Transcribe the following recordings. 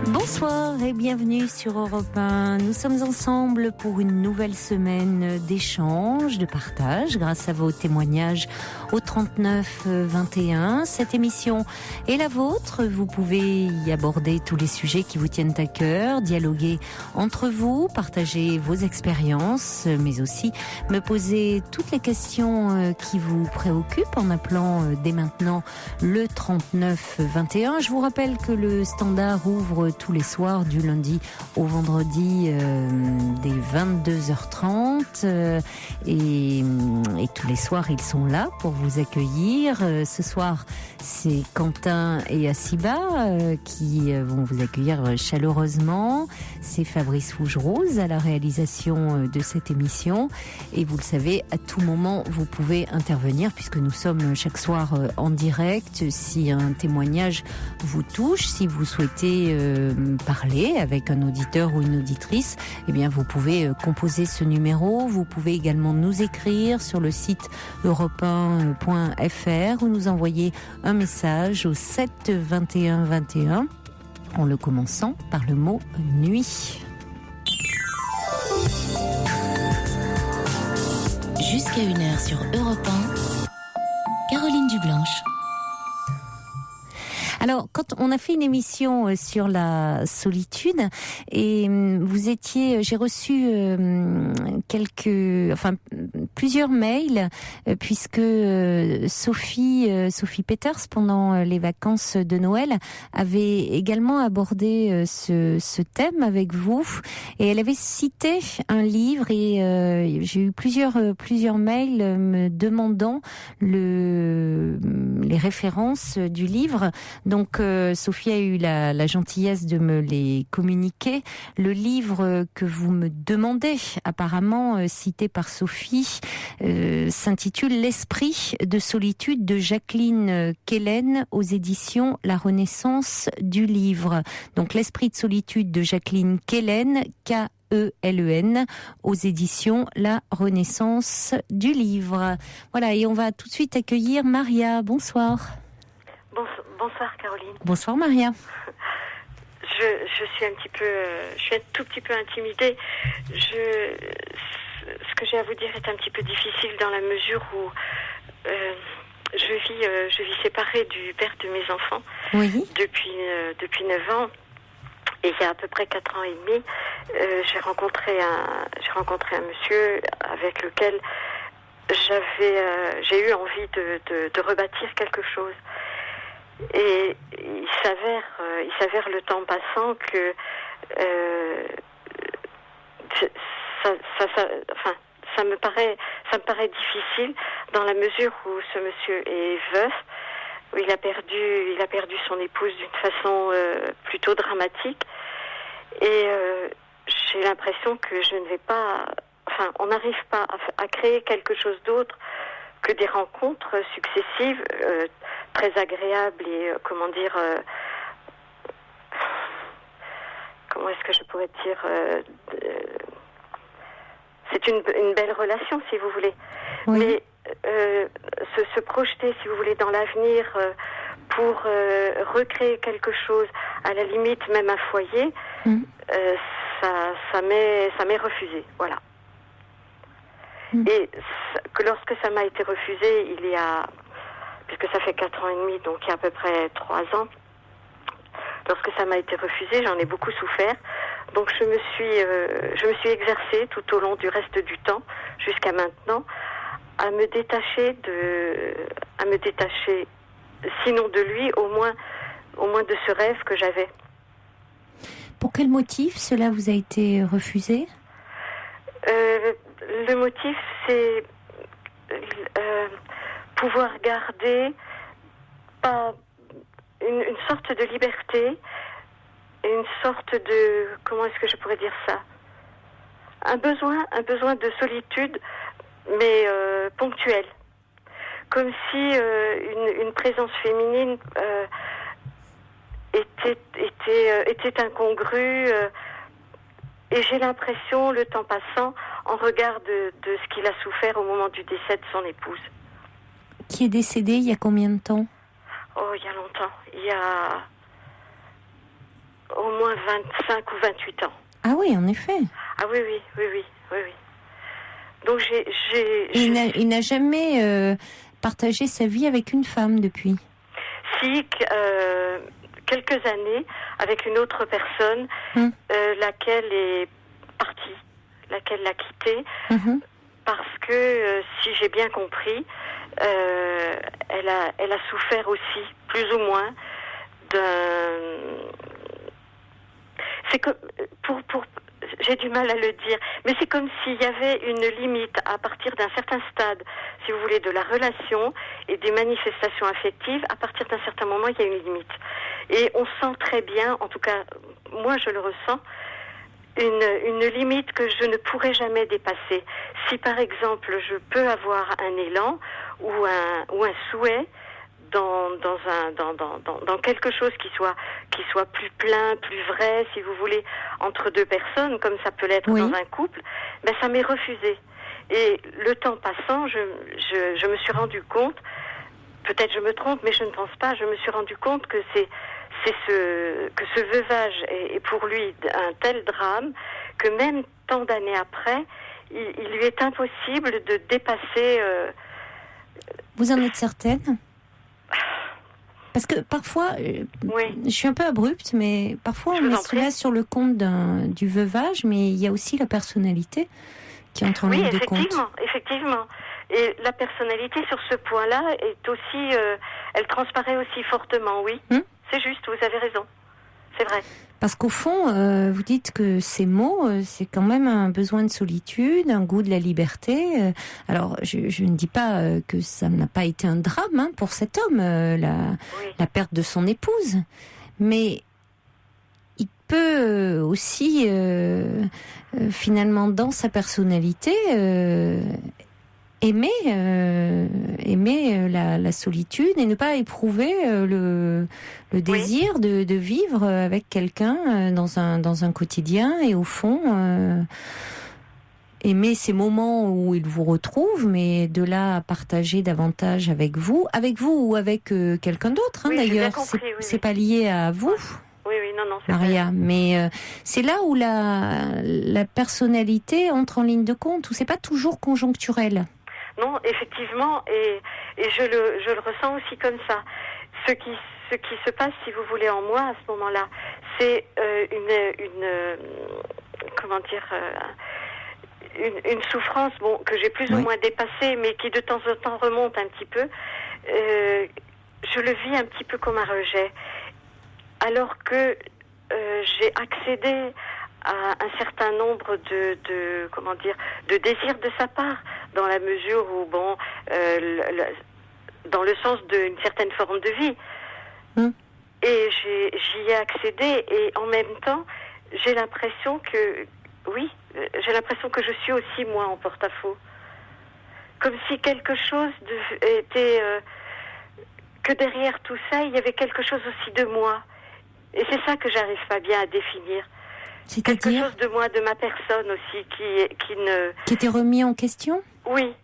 Bonsoir et bienvenue sur Europe 1. Nous sommes ensemble pour une nouvelle semaine d'échanges, de partage, grâce à vos témoignages au 39 21. Cette émission est la vôtre. Vous pouvez y aborder tous les sujets qui vous tiennent à cœur, dialoguer entre vous, partager vos expériences, mais aussi me poser toutes les questions qui vous préoccupent en appelant dès maintenant le 39 21. Je vous rappelle que le standard ouvre tous les soirs du lundi au vendredi dès 22h30 et tous les soirs ils sont là pour vous accueillir. Ce soir c'est Quentin et Asiba qui vont vous accueillir chaleureusement. C'est Fabrice Fougerose à la réalisation de cette émission et vous le savez, à tout moment vous pouvez intervenir puisque nous sommes chaque soir en direct. Si un témoignage vous touche, si vous souhaitez parler avec un auditeur ou une auditrice, eh bien vous pouvez composer ce numéro. Vous pouvez également nous écrire sur le site europe1.fr ou nous envoyer un message au 7 21 21 en le commençant par le mot nuit. Jusqu'à 1h sur Europe 1, Caroline Dublanche. Alors, quand on a fait une émission sur la solitude et j'ai reçu plusieurs mails puisque Sophie Peters pendant les vacances de Noël avait également abordé ce thème avec vous et elle avait cité un livre et j'ai eu plusieurs mails me demandant les références du livre. Donc Sophie a eu la gentillesse de me les communiquer. Le livre que vous me demandez, apparemment cité par Sophie, s'intitule L'esprit de solitude de Jacqueline Kellen aux éditions La Renaissance du livre. Donc L'esprit de solitude de Jacqueline Kellen, K-E-L-E-N, aux éditions La Renaissance du livre. Voilà, et on va tout de suite accueillir Maria. Bonsoir. Bonsoir Caroline. Bonsoir Maria. Je suis un tout petit peu intimidée. Ce que j'ai à vous dire est un petit peu difficile dans la mesure où je vis séparée du père de mes enfants. Oui. Depuis 9 ans. Et il y a à peu près 4 ans et demi, j'ai rencontré un monsieur avec lequel j'ai eu envie de rebâtir quelque chose. Et il s'avère le temps passant que ça me paraît difficile dans la mesure où ce monsieur est veuf, où il a perdu son épouse d'une façon plutôt dramatique et j'ai l'impression que on n'arrive pas à créer quelque chose d'autre que des rencontres successives très agréables et comment est-ce que je pourrais dire c'est une belle relation si vous voulez, oui. Mais se projeter si vous voulez dans l'avenir pour recréer quelque chose, à la limite même un foyer, ça m'est refusé, voilà. Et que lorsque ça m'a été refusé, puisque ça fait 4 ans et demi, donc il y a à peu près 3 ans, lorsque ça m'a été refusé, j'en ai beaucoup souffert. Donc je me suis exercée tout au long du reste du temps, jusqu'à maintenant, à me détacher, sinon de lui, au moins de ce rêve que j'avais. Pour quel motif cela vous a été refusé ? Le motif, c'est pouvoir garder une sorte de liberté, une sorte de... Comment est-ce que je pourrais dire ça ? Un besoin de solitude, mais ponctuel. Comme si une présence féminine était incongrue. Et j'ai l'impression, le temps passant, en regard de ce qu'il a souffert au moment du décès de son épouse. Qui est décédée il y a combien de temps ? Oh, il y a longtemps. au moins 25 ou 28 ans. Ah oui, en effet. Ah oui. Donc Il n'a jamais partagé sa vie avec une femme depuis. Si, quelques années, avec une autre personne, laquelle est partie, laquelle l'a quitté, parce que, si j'ai bien compris, elle a souffert aussi, plus ou moins, c'est que j'ai du mal à le dire, mais c'est comme s'il y avait une limite à partir d'un certain stade, si vous voulez, de la relation et des manifestations affectives. À partir d'un certain moment, il y a une limite. Et on sent très bien, en tout cas, moi je le ressens, une limite que je ne pourrai jamais dépasser. Si par exemple je peux avoir un élan ou un souhait dans quelque chose qui soit plus plein, plus vrai, si vous voulez, entre deux personnes, comme ça peut l'être dans un couple, ben ça m'est refusé. Et le temps passant, je me suis rendu compte, peut-être je me trompe, mais je ne pense pas, je me suis rendu compte que que ce veuvage est pour lui un tel drame que même tant d'années après, il lui est impossible de dépasser. Vous en êtes certaine ? Parce que parfois, je suis un peu abrupte, mais parfois on met cela sur le compte du veuvage, mais il y a aussi la personnalité qui entre en ligne de compte. Oui, effectivement. Et la personnalité sur ce point-là est aussi, elle transparaît aussi fortement, oui. C'est juste, vous avez raison. C'est vrai. Parce qu'au fond, vous dites que ces mots, c'est quand même un besoin de solitude, un goût de la liberté. Alors, je ne dis pas que ça n'a pas été un drame pour cet homme, la perte de son épouse. Mais il peut aussi, finalement, dans sa personnalité, aimer la solitude et ne pas éprouver le désir de vivre avec quelqu'un dans un quotidien et au fond aimer ces moments où il vous retrouve, mais de là à partager davantage avec vous ou avec quelqu'un d'autre d'ailleurs. C'est pas lié à vous. Oui, non, c'est Maria, mais c'est là où la personnalité entre en ligne de compte, où c'est pas toujours conjoncturel. Non, effectivement, et je le ressens aussi comme ça. Ce qui se passe, si vous voulez, en moi à ce moment-là, c'est une souffrance, que j'ai plus ou moins dépassée, mais qui de temps en temps remonte un petit peu. Je le vis un petit peu comme un rejet, alors que j'ai accédé à un certain nombre de désirs de sa part, dans la mesure où, dans le sens d'une certaine forme de vie. Et j'y ai accédé, et en même temps, j'ai l'impression que je suis aussi, moi, en porte-à-faux. Comme si quelque chose était... que derrière tout ça, il y avait quelque chose aussi de moi. Et c'est ça que j'arrive pas bien à définir. C'est-à-dire quelque chose de moi, de ma personne aussi, qui était remis en question ? Oui.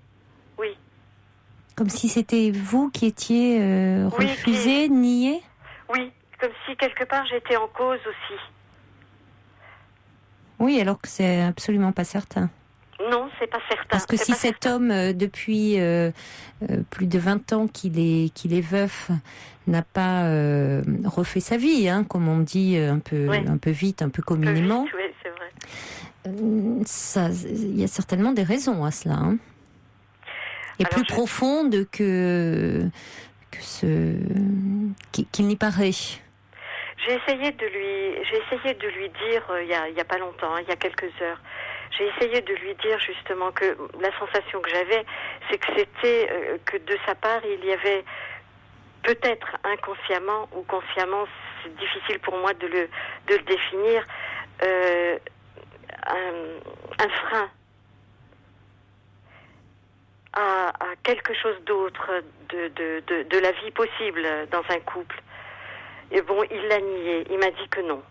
Comme si c'était vous qui étiez refusé, nié ? Oui, comme si quelque part j'étais en cause aussi. Oui, alors que c'est absolument pas certain. Non, c'est pas certain. Parce que si cet homme, depuis plus de 20 ans qu'il est veuf, n'a pas refait sa vie, comme on dit un peu vite, un peu communément. Oui, c'est vrai. Il y a certainement des raisons à cela. Et alors, plus profondes qu'il n'y paraît. J'ai essayé de lui dire il y a pas longtemps, il y a quelques heures. J'ai essayé de lui dire justement que la sensation que j'avais, c'est que c'était que de sa part, il y avait peut-être inconsciemment ou consciemment, c'est difficile pour moi de le définir, un frein à quelque chose d'autre de la vie possible dans un couple. Et il l'a nié, il m'a dit que non.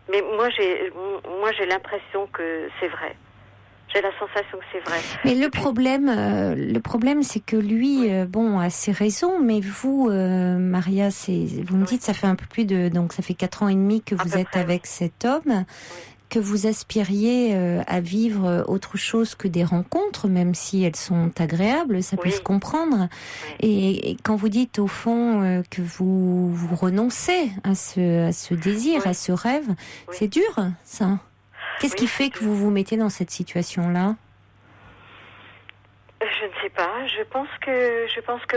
Mais moi j'ai l'impression que c'est vrai. J'ai la sensation que c'est vrai. Mais le problème, c'est que lui, a ses raisons, mais vous, Maria, vous me dites, ça fait un peu plus donc ça fait 4 ans et demi que vous êtes avec cet homme, que vous aspiriez à vivre autre chose que des rencontres, même si elles sont agréables, ça peut se comprendre. Et quand vous dites au fond que vous renoncez à ce désir, à ce rêve, c'est dur, ça. Qu'est-ce qui fait que vous vous mettez dans cette situation-là ? Je ne sais pas. Je pense que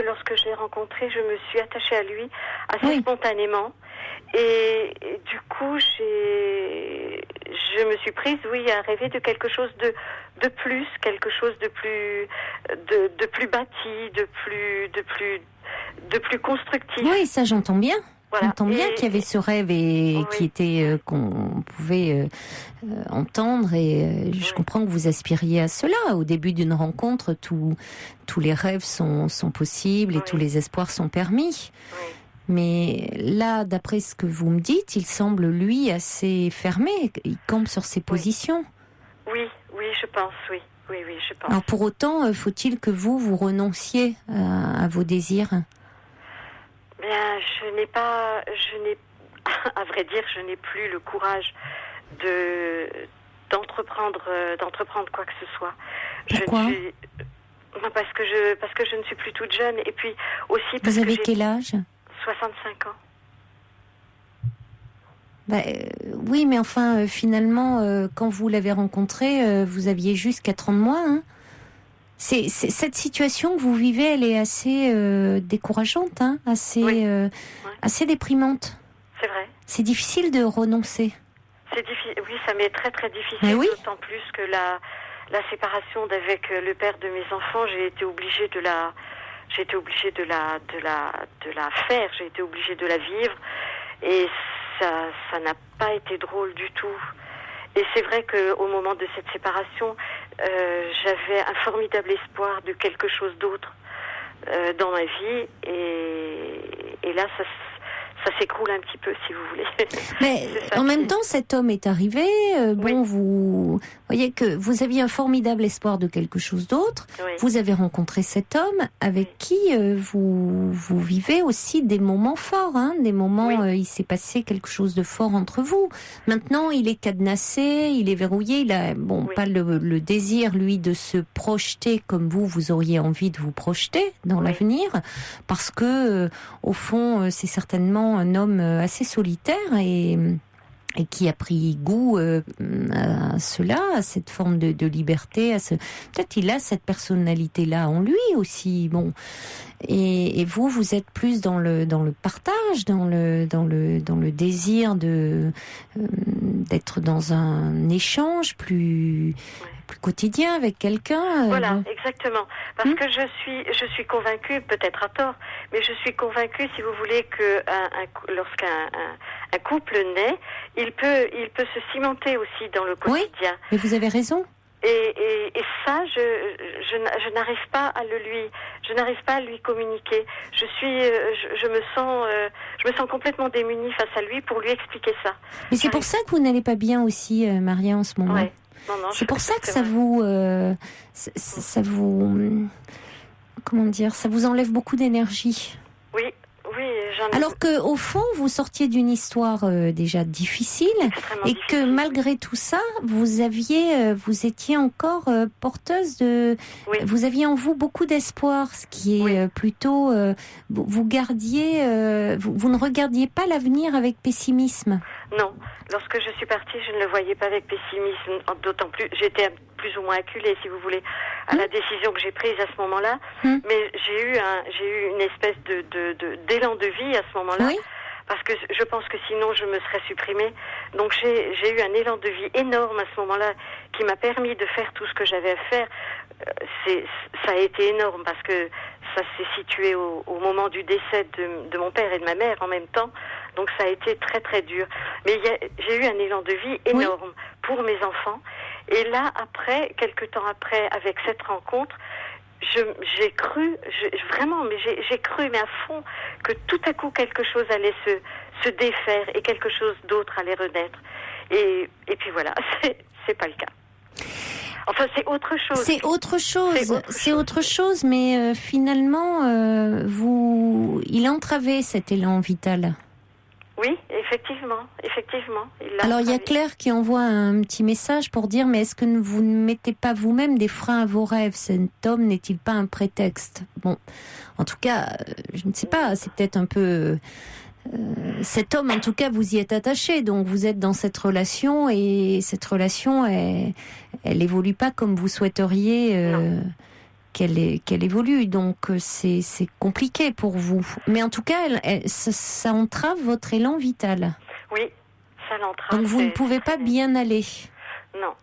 lorsque je l'ai rencontré, je me suis attachée à lui assez spontanément. Et du coup, je me suis prise, à rêver de quelque chose de plus, quelque chose de plus bâti, de plus constructif. Oui, ça j'entends bien. Voilà. J'entends bien qu'il y avait ce rêve et qui était qu'on pouvait entendre et je comprends que vous aspiriez à cela. Au début d'une rencontre, tous les rêves sont possibles et tous les espoirs sont permis. Oui. Mais là, d'après ce que vous me dites, il semble, lui, assez fermé. Il campe sur ses positions. Oui, je pense, oui, je pense. Alors pour autant, faut-il que vous renonciez à vos désirs ? Bien, à vrai dire, je n'ai plus le courage d'entreprendre quoi que ce soit. Pourquoi ? Parce que je ne suis plus toute jeune et puis aussi parce Vous avez quel âge ? 65 ans. Oui, mais enfin, finalement, quand vous l'avez rencontré, vous aviez juste 4 ans de moins. Hein. C'est cette situation que vous vivez, elle est assez décourageante, assez déprimante. C'est vrai. C'est difficile de renoncer. C'est difficile. Oui, ça m'est très très difficile. D'autant plus que la séparation d'avec le père de mes enfants, j'ai été obligée de la faire, j'ai été obligée de la vivre et ça n'a pas été drôle du tout. Et c'est vrai qu'au moment de cette séparation, j'avais un formidable espoir de quelque chose d'autre dans ma vie et là ça s'écroule un petit peu, si vous voulez. Mais en même temps, cet homme est arrivé. Vous voyez que vous aviez un formidable espoir de quelque chose d'autre. Oui. Vous avez rencontré cet homme avec qui vous vivez aussi des moments forts. Des moments, il s'est passé quelque chose de fort entre vous. Maintenant, il est cadenassé, il est verrouillé. Il a pas le désir, lui, de se projeter comme vous auriez envie de vous projeter dans l'avenir. Parce que, au fond, c'est certainement un homme assez solitaire et qui a pris goût à cela, à cette forme de liberté, peut-être il a cette personnalité-là en lui aussi. Bon, et vous êtes plus dans le partage, dans le désir d'être dans un échange plus quotidien avec quelqu'un. Voilà, exactement. Parce que je suis convaincue, peut-être à tort, mais je suis convaincue, si vous voulez, que lorsqu'un couple naît, il peut se cimenter aussi dans le quotidien. Oui, mais vous avez raison. Et ça, je n'arrive pas à lui communiquer. Je me sens complètement démunie face à lui pour lui expliquer ça. Mais c'est pour ça que vous n'allez pas bien aussi, Maria, en ce moment. Ouais. Non, c'est pour ça que ça vous, comment dire, ça vous enlève beaucoup d'énergie. Oui, j'en ai... Alors que au fond, vous sortiez d'une histoire déjà difficile et que malgré tout ça, vous étiez encore porteuse de, vous aviez en vous beaucoup d'espoir, ce qui est plutôt, vous gardiez, vous ne regardiez pas l'avenir avec pessimisme. Non, lorsque je suis partie, je ne le voyais pas avec pessimisme, d'autant plus, j'étais plus ou moins acculée, si vous voulez, à la décision que j'ai prise à ce moment-là, mais j'ai eu une espèce d'élan de vie à ce moment-là, parce que je pense que sinon je me serais supprimée. Donc j'ai eu un élan de vie énorme à ce moment-là qui m'a permis de faire tout ce que j'avais à faire. Ça a été énorme parce que ça s'est situé au moment du décès de mon père et de ma mère en même temps. Donc ça a été très très dur. Mais j'ai eu un élan de vie énorme pour mes enfants. Et là, après, quelques temps après, avec cette rencontre, j'ai cru, j'ai cru, mais à fond, que tout à coup quelque chose allait se défaire et quelque chose d'autre allait renaître. Et puis voilà, c'est pas le cas. Enfin, c'est autre chose. C'est autre chose, mais finalement, il a entravé cet élan vital. Oui, effectivement. Alors, il y a Claire qui envoie un petit message pour dire, mais est-ce que vous ne mettez pas vous-même des freins à vos rêves ? Cet homme n'est-il pas un prétexte ? Bon, en tout cas, je ne sais pas, c'est peut-être un peu... cet homme, en tout cas, vous y êtes attaché, donc vous êtes dans cette relation, et cette relation, elle évolue pas comme vous souhaiteriez qu'elle évolue, donc c'est compliqué pour vous. Mais en tout cas, ça entrave votre élan vital. Oui, ça l'entrave. Donc vous ne pouvez pas bien aller. Non.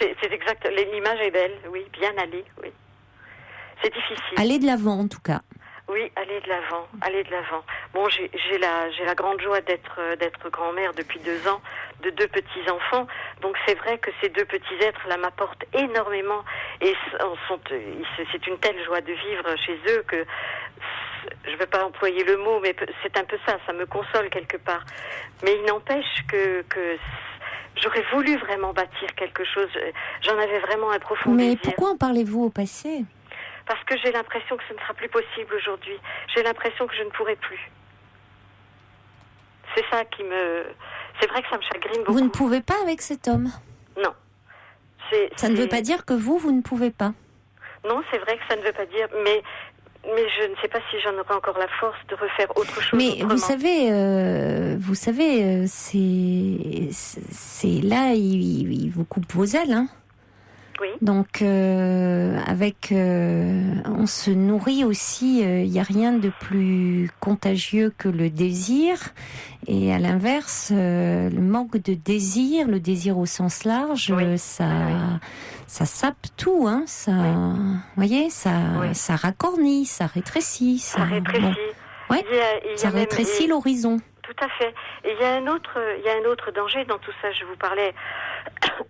C'est exact. L'image est belle, oui, bien aller, oui. C'est difficile. Aller de l'avant, en tout cas. Oui, aller de l'avant. Bon, j'ai la grande joie d'être grand-mère depuis 2 ans, de 2 petits-enfants. Donc c'est vrai que ces 2 petits êtres là m'apportent énormément, et c'est une telle joie de vivre chez eux que je ne vais pas employer le mot, mais c'est un peu ça me console quelque part. Mais il n'empêche que j'aurais voulu vraiment bâtir quelque chose. J'en avais vraiment un profond désir. Mais pourquoi en parlez-vous au passé ? Parce que j'ai l'impression que ce ne sera plus possible aujourd'hui. J'ai l'impression que je ne pourrai plus. C'est ça qui me... C'est vrai que ça me chagrine beaucoup. Vous ne pouvez pas avec cet homme ? Non. Ça ne veut pas dire que vous ne pouvez pas. Non, c'est vrai que ça ne veut pas dire... Mais je ne sais pas si j'en aurai encore la force de refaire autre chose. Mais autrement. Vous savez, c'est là, il vous coupe vos ailes, hein. Oui. Donc, on se nourrit aussi, il n'y a rien de plus contagieux que le désir. Et à l'inverse, le manque de désir, le désir au sens large, ça sape tout, hein. Ça, vous voyez, ça racornit, ça rétrécit. Ça rétrécit. Bon. Ouais. Ça rétrécit l'horizon. Tout à fait. Et il y a un autre danger dans tout ça. Je vous parlais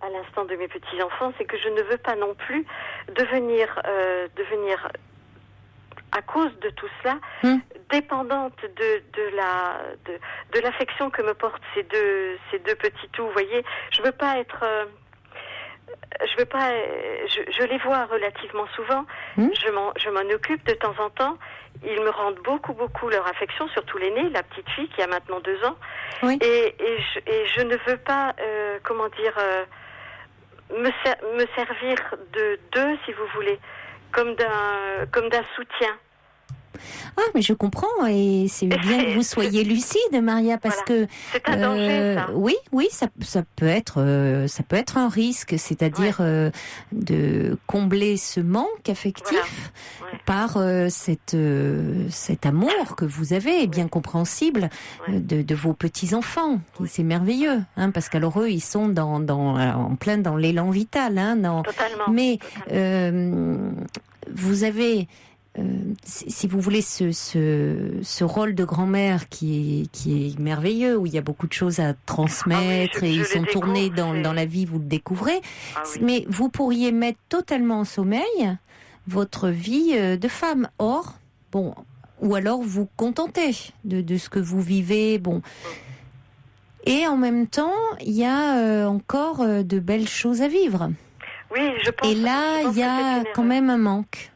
à l'instant de mes petits-enfants, c'est que je ne veux pas non plus devenir à cause de tout cela, dépendante de l'affection que me portent ces deux petits tout. Vous voyez, je veux pas être... je les vois relativement souvent. Je m'en occupe de temps en temps. Ils me rendent beaucoup leur affection, surtout l'aînée, la petite fille qui a maintenant 2 ans. Oui. Et je ne veux pas, me servir d'eux, si vous voulez, comme d'un soutien. Ah, mais je comprends, et c'est bien que vous soyez lucide, Maria, parce que c'est un danger, ça. Oui, ça peut être un risque, c'est-à-dire de combler ce manque affectif par cet amour que vous avez, bien compréhensible, de vos petits enfants. C'est merveilleux, hein, parce qu'alors eux, ils sont en plein dans l'élan vital, hein, Totalement. Mais vous avez si vous voulez, ce rôle de grand-mère qui est merveilleux, où il y a beaucoup de choses à transmettre, et ils sont tournés dans la vie, vous le découvrez. Mais vous pourriez mettre totalement en sommeil votre vie de femme. Or, bon, ou alors vous contenter de ce que vous vivez, bon. Et en même temps, il y a encore de belles choses à vivre. Oui, je pense. Et là, il y a quand même un manque.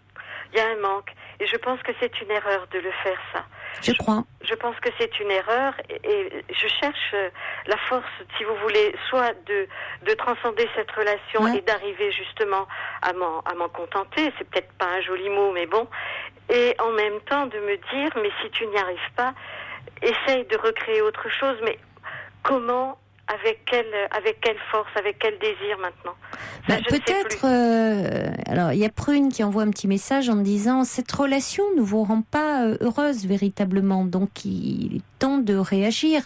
Il y a un manque. Et je pense que c'est une erreur de le faire, ça. Je crois. Je pense que c'est une erreur, et je cherche la force, si vous voulez, soit de transcender cette relation et d'arriver justement à m'en contenter. C'est peut-être pas un joli mot, mais bon. Et en même temps de me dire, mais si tu n'y arrives pas, essaye de recréer autre chose. Mais comment ? Avec quelle force, avec quel désir maintenant? Peut-être. Alors, il y a Prune qui envoie un petit message en disant: cette relation ne vous rend pas heureuse véritablement, donc il est temps de réagir.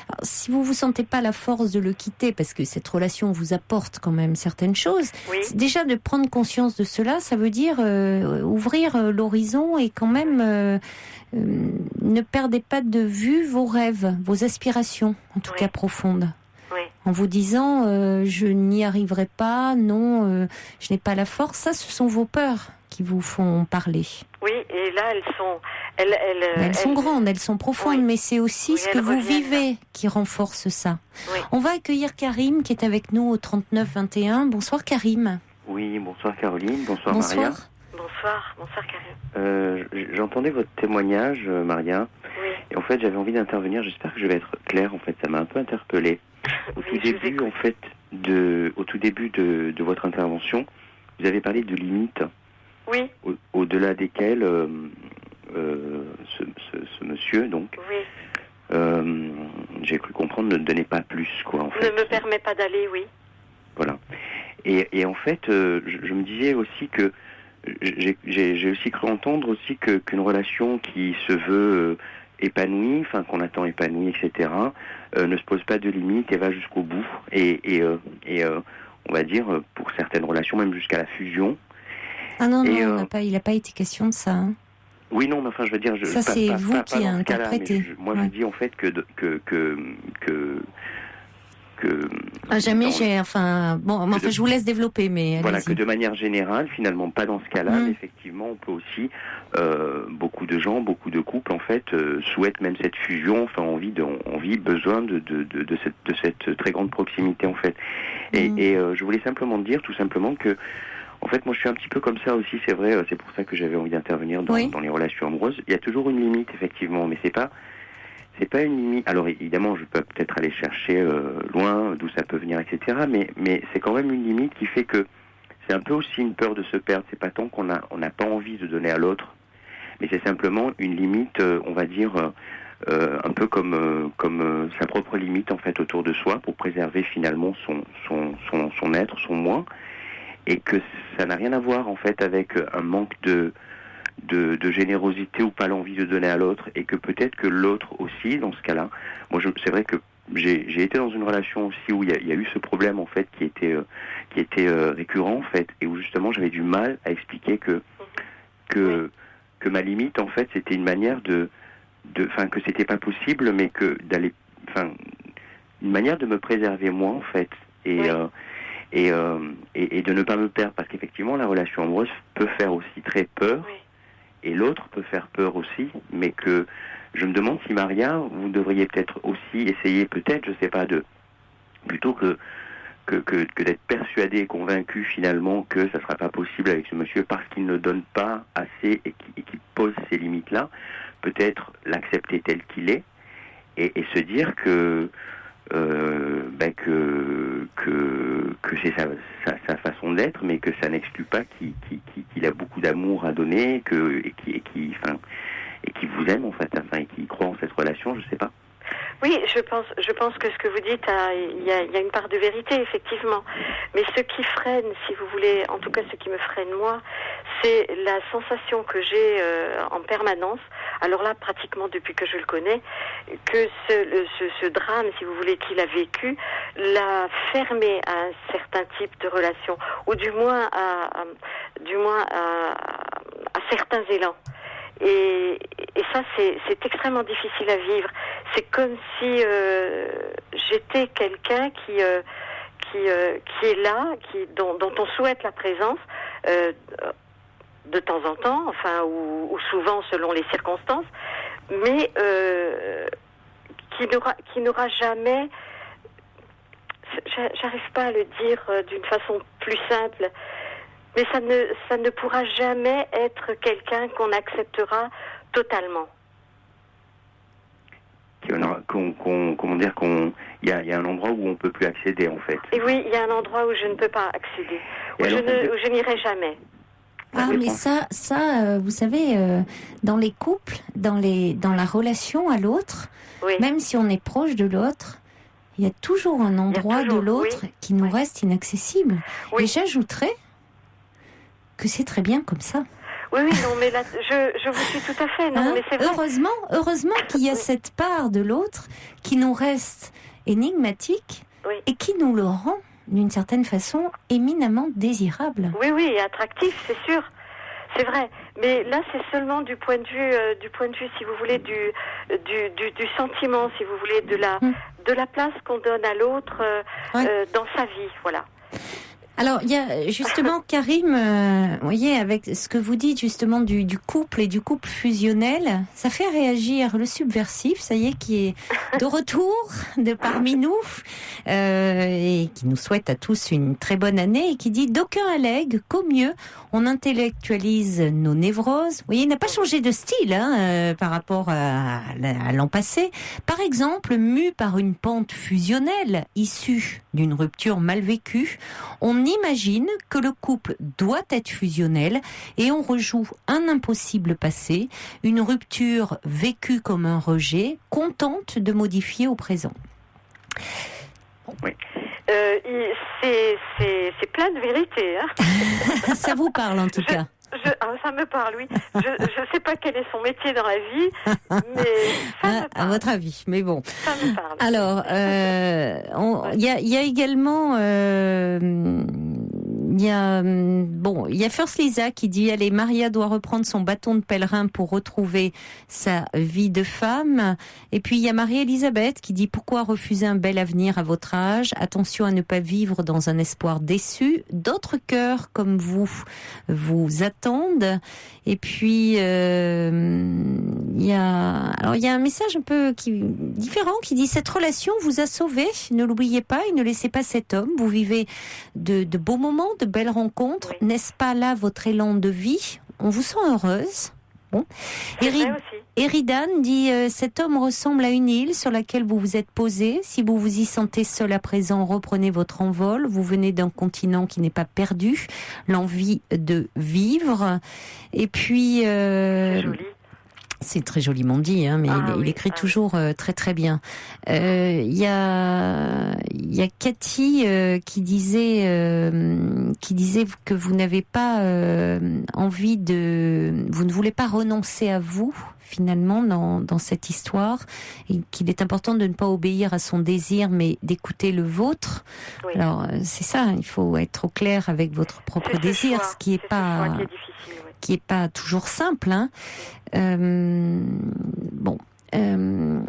Alors, si vous vous sentez pas la force de le quitter, parce que cette relation vous apporte quand même certaines choses, déjà de prendre conscience de cela, ça veut dire ouvrir l'horizon et quand même ne perdez pas de vue vos rêves, vos aspirations, en tout cas profondes. en vous disant je n'y arriverai pas, non, je n'ai pas la force. Ça, ce sont vos peurs qui vous font parler. Oui, et là, elles sont grandes, elles sont profondes, oui. mais c'est aussi ce que vous vivez qui renforce ça. Oui. On va accueillir Karim qui est avec nous au 39-21. Bonsoir Karim. Oui, bonsoir Caroline, bonsoir Maria. Bonsoir Karim. J'entendais votre témoignage, Maria, Oui. et en fait j'avais envie d'intervenir, j'espère que je vais être claire, en fait ça m'a un peu interpellé. Au tout début de votre intervention, vous avez parlé de limites, Oui. au-delà desquelles ce monsieur, donc, Oui. j'ai cru comprendre, ne donnait pas plus, quoi, en fait. Ne me permet pas d'aller, oui. Voilà. Et en fait, je me disais aussi que j'ai aussi cru entendre aussi qu'une relation qui se veut épanouie, enfin qu'on attend épanouie, etc., ne se pose pas de limites et va jusqu'au bout. Et on va dire, pour certaines relations, même jusqu'à la fusion. Ah non, il n'a pas été question de ça. Hein. Oui, non, mais enfin, je veux dire... Ça, c'est vous qui a interprété. Je dis en fait que jamais je vous laisse développer, mais voilà, allez-y. que de manière générale, finalement, pas dans ce cas-là, mais effectivement, on peut aussi, beaucoup de gens, beaucoup de couples, en fait, souhaitent même cette fusion, enfin, besoin de cette très grande proximité, en fait. Et je voulais simplement dire, tout simplement, que, en fait, moi, je suis un petit peu comme ça aussi, c'est vrai, c'est pour ça que j'avais envie d'intervenir dans les relations amoureuses. Il y a toujours une limite, effectivement, mais c'est pas une limite. Alors évidemment, je peux peut-être aller chercher loin, d'où ça peut venir, etc. Mais c'est quand même une limite qui fait que c'est un peu aussi une peur de se perdre. C'est pas tant qu'on n'a pas envie de donner à l'autre, mais c'est simplement une limite, on va dire, un peu comme sa propre limite en fait autour de soi pour préserver finalement son être, son moi, et que ça n'a rien à voir en fait avec un manque de générosité ou pas l'envie de donner à l'autre, et que peut-être que l'autre aussi, dans ce cas-là, moi c'est vrai que j'ai été dans une relation aussi où il y a eu ce problème en fait qui était récurrent en fait, et où justement j'avais du mal à expliquer que ma limite en fait c'était une manière que c'était pas possible, mais une manière de me préserver moi en fait, et de ne pas me perdre, parce qu'effectivement la relation amoureuse peut faire aussi très peur. Oui. Et l'autre peut faire peur aussi, mais que je me demande si Maria, vous devriez peut-être aussi essayer, peut-être, je sais pas, plutôt que d'être persuadé et convaincu finalement que ça sera pas possible avec ce monsieur parce qu'il ne donne pas assez et qui pose ces limites-là, peut-être l'accepter tel qu'il est et se dire que c'est sa façon d'être, mais que ça n'exclut pas qu'il a beaucoup d'amour à donner, et qui vous aime en fait, et qui croit en cette relation, je sais pas. Oui, je pense que ce que vous dites, il y a une part de vérité, effectivement. Mais ce qui freine, si vous voulez, en tout cas ce qui me freine moi, c'est la sensation que j'ai en permanence, alors là pratiquement depuis que je le connais, que ce drame, si vous voulez, qu'il a vécu, l'a fermé à un certain type de relation, ou du moins à certains élans. Et ça, c'est extrêmement difficile à vivre. C'est comme si j'étais quelqu'un qui est là, dont on souhaite la présence de temps en temps, enfin ou souvent selon les circonstances, mais qui n'aura jamais. J'arrive pas à le dire d'une façon plus simple. Mais ça ne pourra jamais être quelqu'un qu'on acceptera totalement. Il y a un endroit où on peut plus accéder en fait. Et oui, il y a un endroit où je ne peux pas accéder, où je n'irai jamais. Ah, mais ça, vous savez, dans les couples, dans la relation à l'autre, oui. Même si on est proche de l'autre, il y a toujours un endroit de l'autre qui nous reste inaccessible. Oui. Et j'ajouterais que c'est très bien comme ça. Oui, non, mais là, je vous suis tout à fait. Non, mais c'est vrai. Heureusement qu'il y a cette part de l'autre qui nous reste énigmatique et qui nous le rend, d'une certaine façon, éminemment désirable. Oui, et attractif, c'est sûr. C'est vrai. Mais là, c'est seulement du point de vue, si vous voulez, du sentiment, si vous voulez, de la place qu'on donne à l'autre dans sa vie, voilà. Alors, il y a justement, Karim, vous voyez, avec ce que vous dites justement du couple et du couple fusionnel, ça fait réagir le subversif, ça y est, qui est de retour de parmi nous, et qui nous souhaite à tous une très bonne année, et qui dit « D'aucuns allèguent qu'au mieux, on intellectualise nos névroses ». Vous voyez, il n'a pas changé de style par rapport à l'an passé. Par exemple, mu par une pente fusionnelle issue d'une rupture mal vécue, on imagine que le couple doit être fusionnel et on rejoue un impossible passé, une rupture vécue comme un rejet, qu'on tente de modifier au présent. Oui. C'est plein de vérité. Hein. Ça vous parle en tout cas. Ça me parle, oui. Je ne sais pas quel est son métier dans la vie, mais ça me parle. À votre avis, mais bon. Ça me parle. Alors, il y a également... Il y a First Lisa qui dit allez, Maria doit reprendre son bâton de pèlerin pour retrouver sa vie de femme. Et puis il y a Marie-Elisabeth qui dit pourquoi refuser un bel avenir à votre âge? Attention à ne pas vivre dans un espoir déçu. D'autres cœurs comme vous attendent. Et puis il y a un message un peu différent qui dit cette relation vous a sauvé. Ne l'oubliez pas et ne laissez pas cet homme. Vous vivez de beaux moments, de belles rencontres. Oui. N'est-ce pas là votre élan de vie? On vous sent heureuse. Bon. Eridan dit cet homme ressemble à une île sur laquelle vous vous êtes posé. Si vous vous y sentez seul à présent, reprenez votre envol. Vous venez d'un continent qui n'est pas perdu. L'envie de vivre. Et puis... C'est joli. C'est très joliment dit, hein, mais il écrit toujours très très bien. Il y a Cathy qui disait que vous n'avez pas envie vous ne voulez pas renoncer à vous finalement dans cette histoire, et qu'il est important de ne pas obéir à son désir, mais d'écouter le vôtre. Oui. Alors c'est ça, il faut être au clair avec votre propre désir, ce qui est pas qui est pas toujours simple. Hein.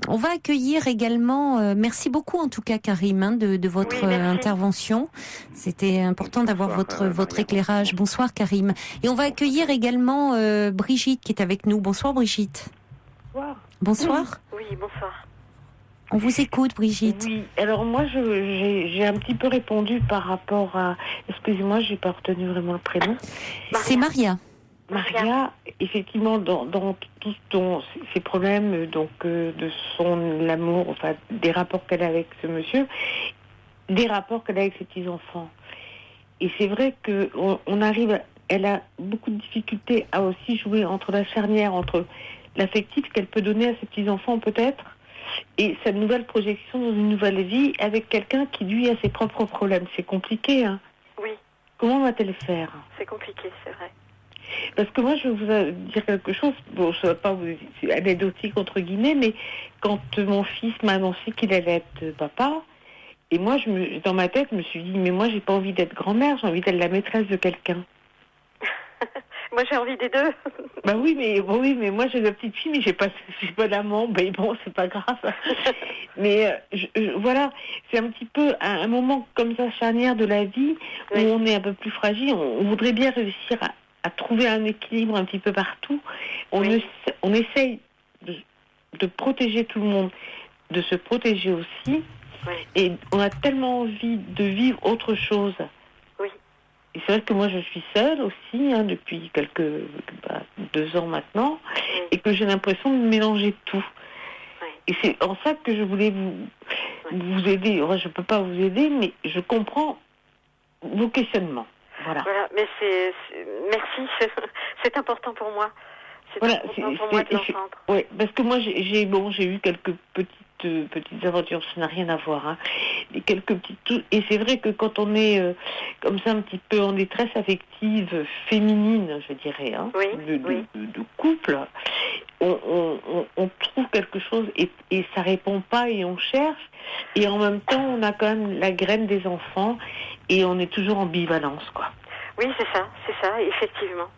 On va accueillir également, merci beaucoup en tout cas Karim de votre intervention. C'était important d'avoir votre éclairage. Bonsoir Karim. Et on va accueillir également Brigitte qui est avec nous. Bonsoir Brigitte. Bonsoir. Oui, bonsoir. On vous écoute Brigitte. Oui, alors moi j'ai un petit peu répondu par rapport à... Excusez-moi, j'ai pas retenu vraiment le prénom. C'est Maria. Maria, effectivement, dans tous ces problèmes, donc de l'amour, enfin des rapports qu'elle a avec ce monsieur, des rapports qu'elle a avec ses petits-enfants. Et c'est vrai que elle a beaucoup de difficultés à aussi jouer entre la charnière, entre l'affectif qu'elle peut donner à ses petits-enfants peut-être, et sa nouvelle projection dans une nouvelle vie avec quelqu'un qui lui a ses propres problèmes. C'est compliqué, hein. Oui. Comment va-t-elle faire? C'est compliqué, c'est vrai. Parce que moi, je vais vous dire quelque chose, bon, je ne vais pas vous anecdotique entre guillemets, mais quand mon fils m'a annoncé qu'il allait être papa, et moi, dans ma tête, je me suis dit, mais moi, j'ai pas envie d'être grand-mère, j'ai envie d'être la maîtresse de quelqu'un. Moi, j'ai envie des deux. Bah oui, mais moi, j'ai la petite fille, mais j'ai pas d'amant, mais bon, c'est pas grave. Mais voilà, c'est un petit peu un moment comme ça, charnière de la vie, où on est un peu plus fragile, on voudrait bien réussir à trouver un équilibre un petit peu partout. On essaye de protéger tout le monde, de se protéger aussi. Oui. Et on a tellement envie de vivre autre chose. Oui. Et c'est vrai que moi, je suis seule aussi, hein, depuis 2 ans maintenant, et que j'ai l'impression de mélanger tout. Oui. Et c'est en ça que je voulais vous aider. Enfin, je ne peux pas vous aider, mais je comprends vos questionnements. Voilà, mais merci, c'est important pour moi. C'est important pour moi de l'entendre. Oui, parce que moi j'ai eu quelques petites aventures, ça n'a rien à voir, hein. Et c'est vrai que quand on est comme ça un petit peu en détresse affective féminine, je dirais, hein, de couple, on trouve quelque chose et ça répond pas et on cherche, et en même temps on a quand même la graine des enfants et on est toujours en ambivalence, quoi. Oui, c'est ça, effectivement.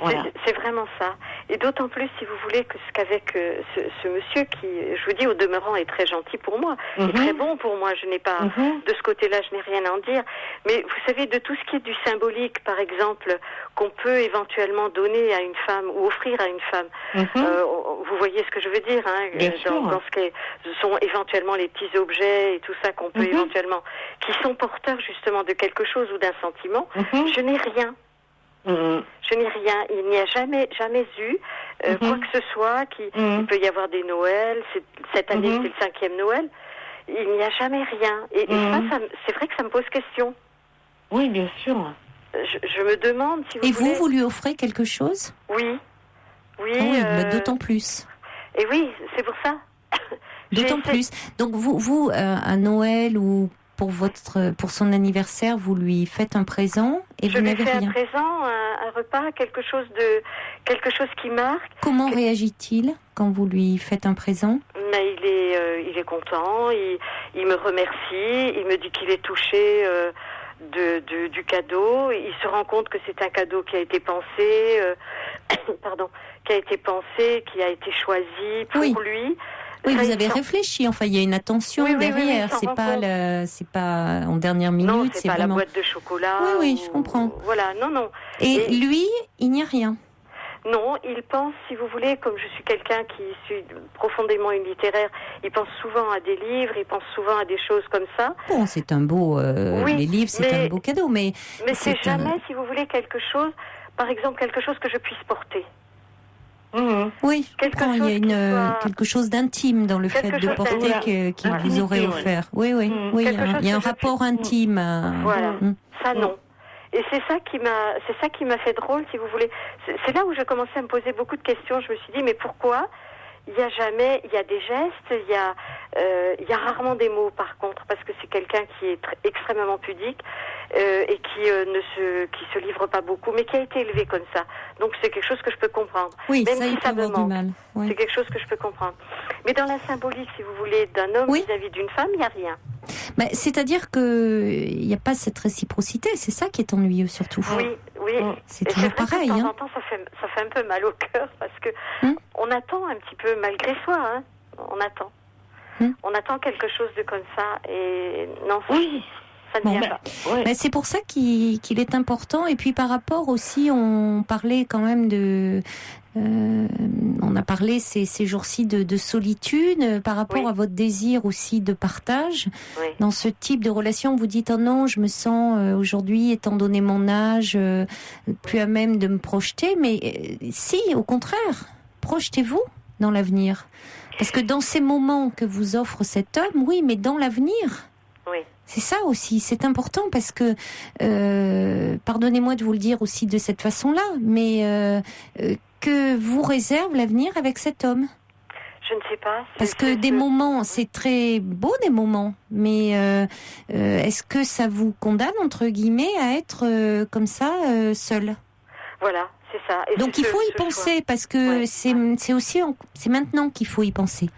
Voilà. C'est vraiment ça. Et d'autant plus, si vous voulez, qu'avec ce monsieur qui, je vous dis, au demeurant est très gentil pour moi, est très bon pour moi. Je n'ai pas, de ce côté-là, je n'ai rien à en dire. Mais vous savez, de tout ce qui est du symbolique, par exemple, qu'on peut éventuellement donner à une femme ou offrir à une femme, vous voyez ce que je veux dire, hein, dans ce sont éventuellement les petits objets et tout ça qu'on peut éventuellement, qui sont porteurs justement de quelque chose ou d'un sentiment. Je n'ai rien. Je n'ai rien. Il n'y a jamais eu quoi que ce soit. Il peut y avoir des Noëls. Cette année, c'est le 5e Noël. Il n'y a jamais rien. Et ça, c'est vrai que ça me pose question. Oui, bien sûr. Je me demande si vous voulez... Et vous lui offrez quelque chose ? Oui. Oui. Ah oui, mais d'autant plus. Et oui, c'est pour ça. D'autant plus. Donc vous à Noël ou pour son anniversaire, vous lui faites un présent et vous n'avez rien. Je lui fais un présent, un repas, quelque chose qui marque. Comment réagit-il quand vous lui faites un présent ? Mais il est content, il me remercie, il me dit qu'il est touché du cadeau. Il se rend compte que c'est un cadeau qui a été pensé, qui a été choisi pour lui. Oui, vous avez réfléchi. Enfin, il y a une attention derrière. C'est pas en dernière minute. Non, c'est pas vraiment la boîte de chocolat. Oui, je comprends. Voilà, non. Et lui, il n'y a rien. Non, il pense, si vous voulez, comme je suis quelqu'un qui suis profondément une littéraire, il pense souvent à des livres, il pense souvent à des choses comme ça. Bon, c'est un beau... les livres, c'est un beau cadeau, mais c'est jamais, si vous voulez, quelque chose, par exemple, quelque chose que je puisse porter. Oui, je comprends. Il y a quelque chose d'intime dans le fait de porter qu'il vous aurait offert. Oui, il y a un rapport intime. Voilà, ça non. Et c'est ça qui m'a fait drôle, si vous voulez. C'est là où je commençais à me poser beaucoup de questions. Je me suis dit, mais pourquoi il y a des gestes, il y a rarement des mots par contre, parce que c'est quelqu'un qui est extrêmement pudique et qui se livre pas beaucoup, mais qui a été élevé comme ça. Donc c'est quelque chose que je peux comprendre. Oui, même ça, si il ça peut me avoir manque. du mal. Oui. C'est quelque chose que je peux comprendre. Mais dans la symbolique, si vous voulez, d'un homme vis-à-vis d'une femme, il n'y a rien. Mais c'est-à-dire qu'il n'y a pas cette réciprocité, c'est ça qui est ennuyeux surtout. Oui. C'est toujours pareil. De temps en temps, ça fait un peu mal au cœur parce que on attend un petit peu, malgré soi, on attend. On attend quelque chose de comme ça et non, ça ne vient pas. Mais c'est pour ça qu'il est important. Et puis par rapport aussi, on parlait quand même on a parlé ces jours-ci de solitude par rapport à votre désir aussi de partage. Oui. Dans ce type de relation, vous dites « Oh non, je me sens aujourd'hui, étant donné mon âge, plus à même de me projeter. » Mais si, au contraire, projetez-vous dans l'avenir. Parce que dans ces moments que vous offre cet homme, oui, mais dans l'avenir... Oui. C'est ça aussi, c'est important parce que, pardonnez-moi de vous le dire aussi de cette façon-là, mais que vous réserve l'avenir avec cet homme ? Je ne sais pas. Parce que des moments, c'est très beau des moments, mais est-ce que ça vous condamne, entre guillemets, à être comme ça, seul ? Voilà, c'est ça. Et donc il faut y penser, parce que c'est maintenant qu'il faut y penser.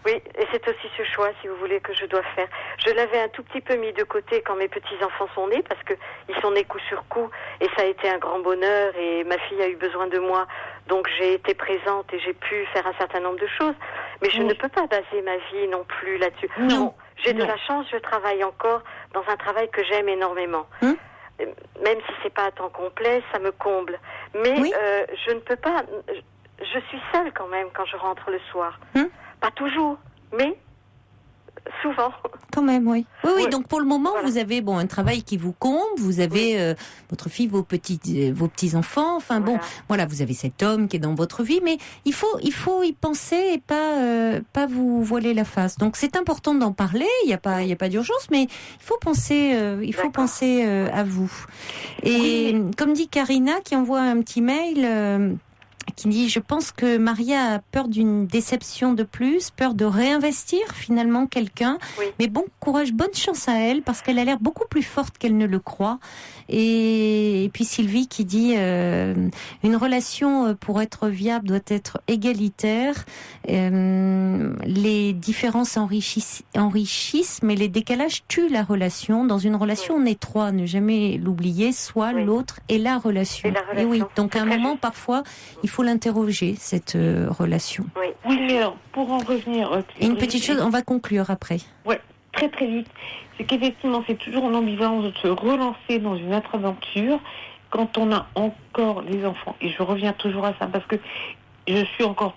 Oui, et c'est aussi ce choix, si vous voulez, que je dois faire. Je l'avais un tout petit peu mis de côté quand mes petits-enfants sont nés, parce que ils sont nés coup sur coup, et ça a été un grand bonheur, et ma fille a eu besoin de moi, donc j'ai été présente et j'ai pu faire un certain nombre de choses. Mais je ne peux pas baser ma vie non plus là-dessus. Non. J'ai de la chance, je travaille encore dans un travail que j'aime énormément. Même si c'est pas à temps complet, ça me comble. Mais je ne peux pas... Je suis seule quand même quand je rentre le soir. Pas toujours, mais souvent. Quand même, oui. Oui, donc pour le moment, vous avez un travail qui vous comble, vous avez votre fille, vos petits-enfants, voilà, vous avez cet homme qui est dans votre vie, mais il faut y penser et pas vous voiler la face. Donc c'est important d'en parler, il y a pas d'urgence, mais il faut penser à vous. Et comme dit Karina qui envoie un petit mail... qui dit « Je pense que Maria a peur d'une déception de plus, peur de réinvestir finalement quelqu'un. Oui. Mais bon courage, bonne chance à elle, parce qu'elle a l'air beaucoup plus forte qu'elle ne le croit. » Et puis Sylvie qui dit une relation pour être viable doit être égalitaire. Les différences enrichissent, mais les décalages tuent la relation. Dans une relation, on est trois, ne jamais l'oublier, soit l'autre et la relation. Et oui, donc à un moment, parfois, il faut l'interroger, cette relation. Oui, mais alors, pour en revenir... Et une petite chose, on va conclure après. Ouais, très très vite. C'est qu'effectivement, c'est toujours une ambivalence de se relancer dans une autre aventure quand on a encore les enfants. Et je reviens toujours à ça, parce que je suis encore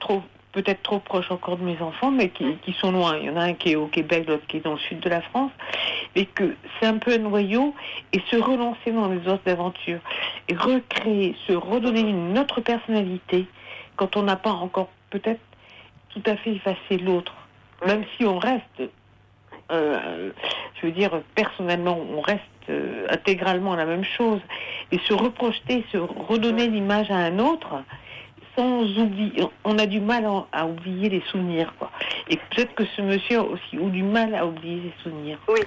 peut-être trop proche encore de mes enfants, mais qui sont loin. Il y en a un qui est au Québec, l'autre qui est dans le sud de la France. Et que c'est un peu un noyau, et se relancer dans les autres aventures. Et recréer, se redonner une autre personnalité, quand on n'a pas encore peut-être tout à fait effacé l'autre. Même si on reste... je veux dire, personnellement, on reste intégralement la même chose. Et se reprojeter, se redonner l'image à un autre, sans oublier. On a du mal à oublier les souvenirs, quoi. Et peut-être que ce monsieur a aussi eu du mal à oublier les souvenirs. Oui.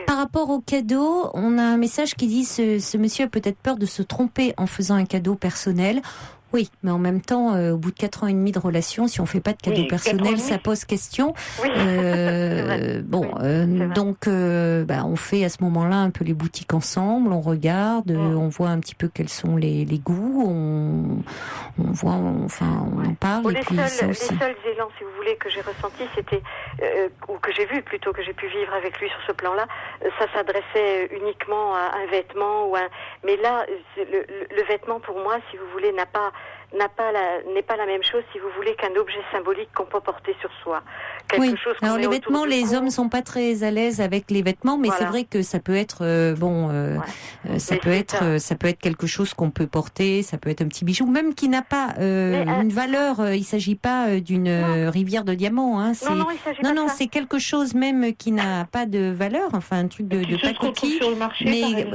Par rapport au cadeau, on a un message qui dit ce monsieur a peut-être peur de se tromper en faisant un cadeau personnel. Oui, mais en même temps, au bout de 4 ans et demi de relation, si on fait pas de cadeau personnel, ça pose question. Oui. Donc, on fait à ce moment-là un peu les boutiques ensemble, on regarde, on voit un petit peu quels sont les goûts, on voit, on en parle. Et puis ça aussi. Les seuls élans, si vous voulez, que j'ai ressentis, c'était ou que j'ai vu plutôt, que j'ai pu vivre avec lui sur ce plan-là, ça s'adressait uniquement à un vêtement mais là, le vêtement pour moi, si vous voulez, n'est pas la même chose, si vous voulez, qu'un objet symbolique qu'on peut porter sur soi. Chose alors les vêtements, les hommes sont pas très à l'aise avec les vêtements, mais c'est vrai que ça peut être ça peut être quelque chose qu'on peut porter, ça peut être un petit bijou, même qui n'a pas une valeur. Il s'agit pas d'une rivière de diamants. Hein, non, c'est quelque chose même qui n'a pas de valeur, enfin un truc de pacotille. Mais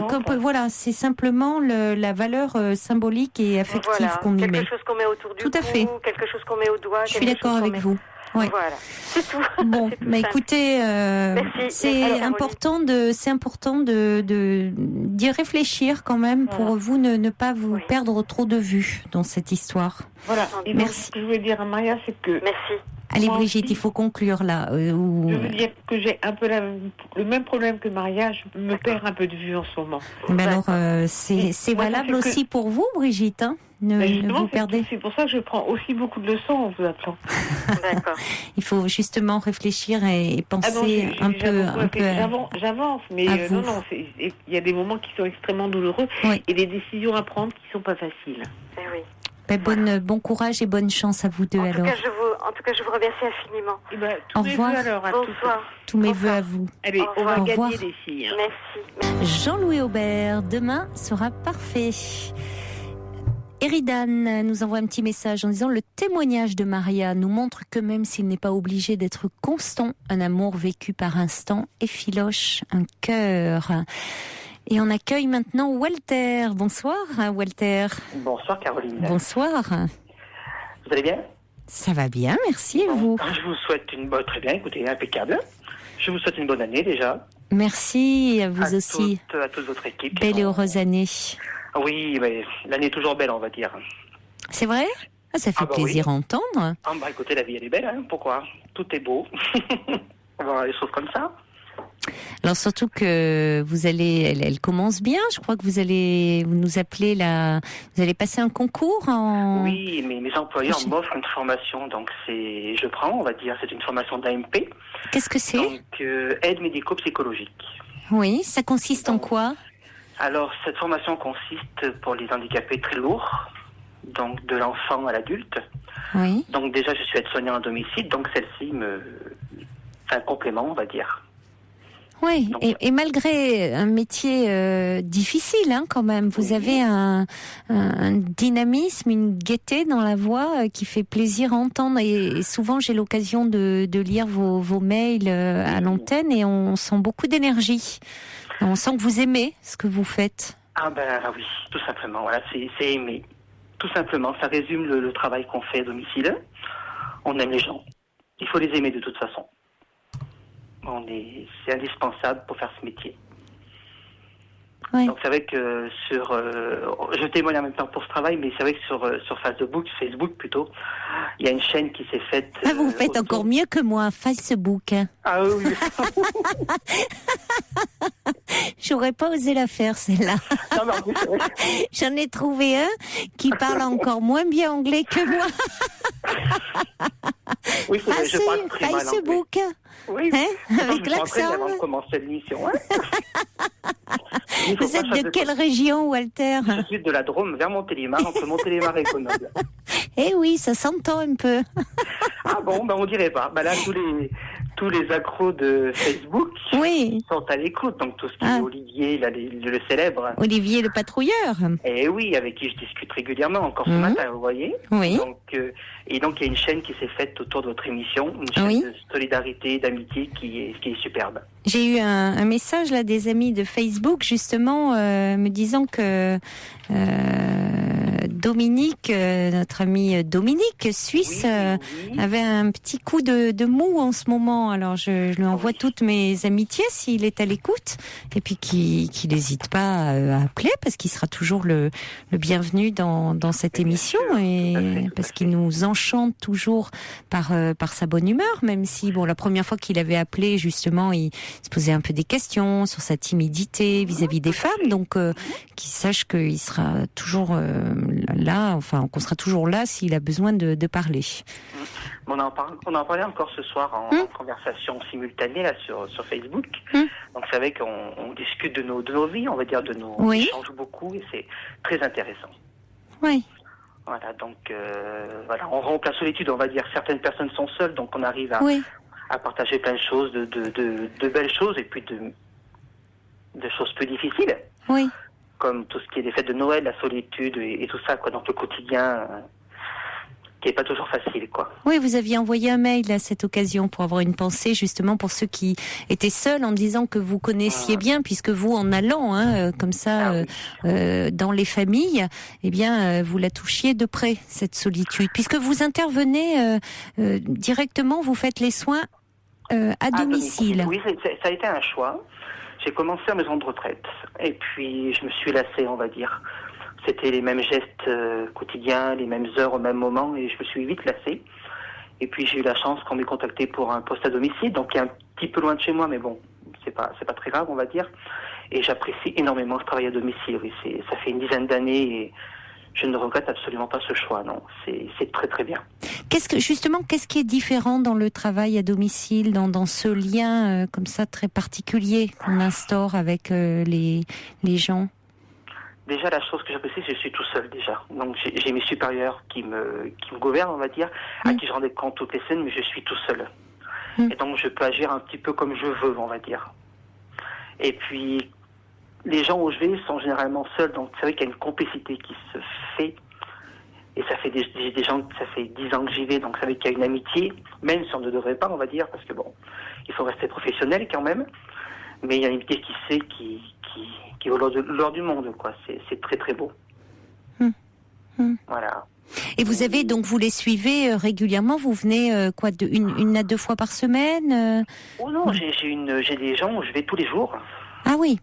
c'est simplement la valeur symbolique et affective qu'on y met. Quelque chose qu'on met autour du cou, quelque chose qu'on met au doigt. Je suis d'accord avec vous. Ouais. Voilà, c'est tout. Bon, mais écoutez, c'est important d'y réfléchir quand même pour vous ne pas vous perdre trop de vue dans cette histoire. Voilà. Et merci. Donc, ce que je voulais dire à Maria, c'est que. Merci. Allez Brigitte, il faut conclure là. Je veux dire que j'ai un peu le même problème que Maria, je me perds un peu de vue en ce moment. Mais alors, c'est valable aussi pour vous, Brigitte, hein? Ne vous perdez. C'est pour ça que je prends aussi beaucoup de leçons en vous appelant. D'accord. Il faut justement réfléchir et penser un peu. J'avance, mais non, il y a des moments qui sont extrêmement douloureux et des décisions à prendre qui sont pas faciles. Eh oui. Bon courage et bonne chance à vous deux alors. En tout cas, je vous remercie infiniment. Au revoir. Bonsoir. Tous mes vœux à vous. Allez, on va gagner les filles. Merci. Jean-Louis Aubert, demain sera parfait. Eridan nous envoie un petit message en disant « Le témoignage de Maria nous montre que même s'il n'est pas obligé d'être constant, un amour vécu par instant effiloche un cœur. » Et on accueille maintenant Walter. Bonsoir Walter. Bonsoir Caroline. Bonsoir. Vous allez bien? Ça va bien, merci, et vous? Je vous souhaite une bonne... Très bien, écoutez, impeccable. Je vous souhaite une bonne année déjà. Merci, à vous aussi. À toute votre équipe. Belle et heureuse année. Oui, mais l'année est toujours belle, on va dire. C'est vrai? Ça fait plaisir à entendre. Écoutez, la vie, elle est belle, hein. Pourquoi? Tout est beau. On va voir les choses comme ça. Alors surtout que vous allez, elle commence bien. Je crois que vous nous appelez vous allez passer un concours Oui, mais mes employeurs m'offrent une formation, donc je prends, on va dire, c'est une formation d'AMP. Qu'est-ce que c'est? Donc aide médico-psychologique. Oui, ça consiste en quoi? Alors cette formation consiste pour les handicapés très lourds, donc de l'enfant à l'adulte. Oui. Donc déjà je suis aide-soignant à domicile, donc celle-ci c'est un complément, on va dire. Oui, et malgré un métier difficile quand même, vous avez un dynamisme, une gaieté dans la voix qui fait plaisir à entendre. Et souvent, j'ai l'occasion de lire vos mails à l'antenne et on sent beaucoup d'énergie. On sent que vous aimez ce que vous faites. Oui, tout simplement. Voilà, c'est aimer. Tout simplement, ça résume le travail qu'on fait à domicile. On aime les gens. Il faut les aimer de toute façon. C'est indispensable pour faire ce métier. Ouais. Donc c'est vrai que je témoigne en même temps pour ce travail, mais c'est vrai que sur Facebook plutôt, il y a une chaîne qui s'est faite. Ah, vous faites encore mieux que moi, Facebook. Ah oui. J'aurais pas osé la faire, celle-là. Non, mais en plus, c'est vrai. J'en ai trouvé un qui parle encore moins bien anglais que moi. Oui, je parle très mal anglais. Facebook. Oui. Hein, Pourtant, avec je me suis entraîné l'accent. avant de commencer l'émission. Ouais. Vous êtes de quelle région, Walter? Je suis de la Drôme, vers Montélimar, entre Montélimar et Grenoble. Eh oui, ça s'entend un peu. Ah bon, on dirait pas. Là, tous les accros de Facebook sont à l'écoute. Donc tout ce qui est Olivier, le célèbre. Olivier le patrouilleur. Et oui, avec qui je discute régulièrement, encore ce matin, vous voyez. Oui. Donc il y a une chaîne qui s'est faite autour de votre émission, une chaîne de solidarité, d'amitié qui est superbe. J'ai eu un message là des amis de Facebook justement me disant que Dominique, notre ami Dominique Suisse, avait un petit coup de mou en ce moment. Alors je lui envoie toutes mes amitiés s'il est à l'écoute, et puis qu'il n'hésite pas à appeler parce qu'il sera toujours le bienvenu dans cette émission, et parce qu'il nous enchante toujours par sa bonne humeur, même si la première fois qu'il avait appelé justement il se posait un peu des questions sur sa timidité vis-à-vis des femmes, donc qu'il sache qu'il sera toujours là, enfin qu'on sera toujours là s'il a besoin de parler. On en parlait encore ce soir en conversation simultanée là sur Facebook. Donc c'est vrai qu'on discute de nos vies, on va dire, on échange beaucoup et c'est très intéressant. Oui. Voilà, donc on rompt la solitude, on va dire. Certaines personnes sont seules, donc on arrive à partager plein de choses, de belles choses, et puis de choses plus difficiles. Oui. Comme tout ce qui est des fêtes de Noël, la solitude et tout ça, quoi, dans le quotidien, qui est pas toujours facile, quoi. Oui, vous aviez envoyé un mail à cette occasion pour avoir une pensée justement pour ceux qui étaient seuls, en disant que vous connaissiez bien, puisque vous, en allant comme ça dans les familles, eh bien, vous la touchiez de près, cette solitude, puisque vous intervenez directement, vous faites les soins à domicile. Oui, ça a été un choix. J'ai commencé en maison de retraite, et puis je me suis lassée, on va dire. C'était les mêmes gestes quotidiens, les mêmes heures au même moment, et je me suis vite lassée. Et puis j'ai eu la chance qu'on m'ait contacté pour un poste à domicile, donc qui est un petit peu loin de chez moi, mais bon, c'est pas très grave, on va dire. Et j'apprécie énormément ce travail à domicile. Oui, ça fait une dizaine d'années, et je ne regrette absolument pas ce choix, non. C'est très très bien. Qu'est-ce qui est différent dans le travail à domicile, dans ce lien comme ça très particulier qu'on instaure avec les gens? Déjà, la chose que j'apprécie, c'est que je suis tout seul déjà. Donc j'ai mes supérieurs qui me gouvernent, on va dire, à qui je rends des comptes toutes les semaines, mais je suis tout seul. Et donc je peux agir un petit peu comme je veux, on va dire. Et puis les gens où je vais sont généralement seuls, donc c'est vrai qu'il y a une complicité qui se fait. Et ça fait des gens, ça fait 10 ans que j'y vais, donc ça veut dire qu'il y a une amitié, même si on ne devrait pas, on va dire, parce que bon, il faut rester professionnel quand même. Mais il y a une amitié qui se fait, qui est au l'or du monde, quoi. C'est très très beau. Voilà. Et vous avez donc, vous les suivez régulièrement, vous venez une à deux fois par semaine Oh non, j'ai des gens où je vais tous les jours. Ah oui.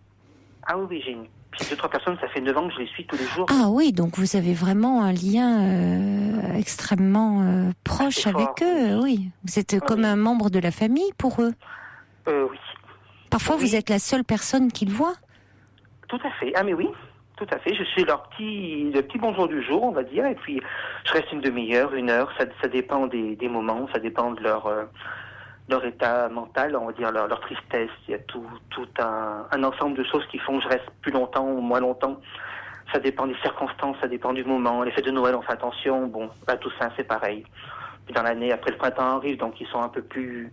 Ah oui, j'ai 2-3 personnes, ça fait 9 ans que je les suis tous les jours. Ah oui, donc vous avez vraiment un lien extrêmement proche avec eux, oui. Vous êtes comme un membre de la famille pour eux. Oui. Parfois, vous êtes la seule personne qu'ils voient. Tout à fait. Ah mais oui, tout à fait. Je suis le petit bonjour du jour, on va dire, et puis je reste une demi-heure, 1 heure, ça dépend des moments, ça dépend de leur état mental, on va dire leur tristesse. Il y a tout un ensemble de choses qui font que je reste plus longtemps ou moins longtemps. Ça dépend des circonstances, ça dépend du moment. Les fêtes de Noël, on fait attention. Bon, à Toussaint, c'est pareil. Puis dans l'année, après le printemps arrive, donc ils sont un peu plus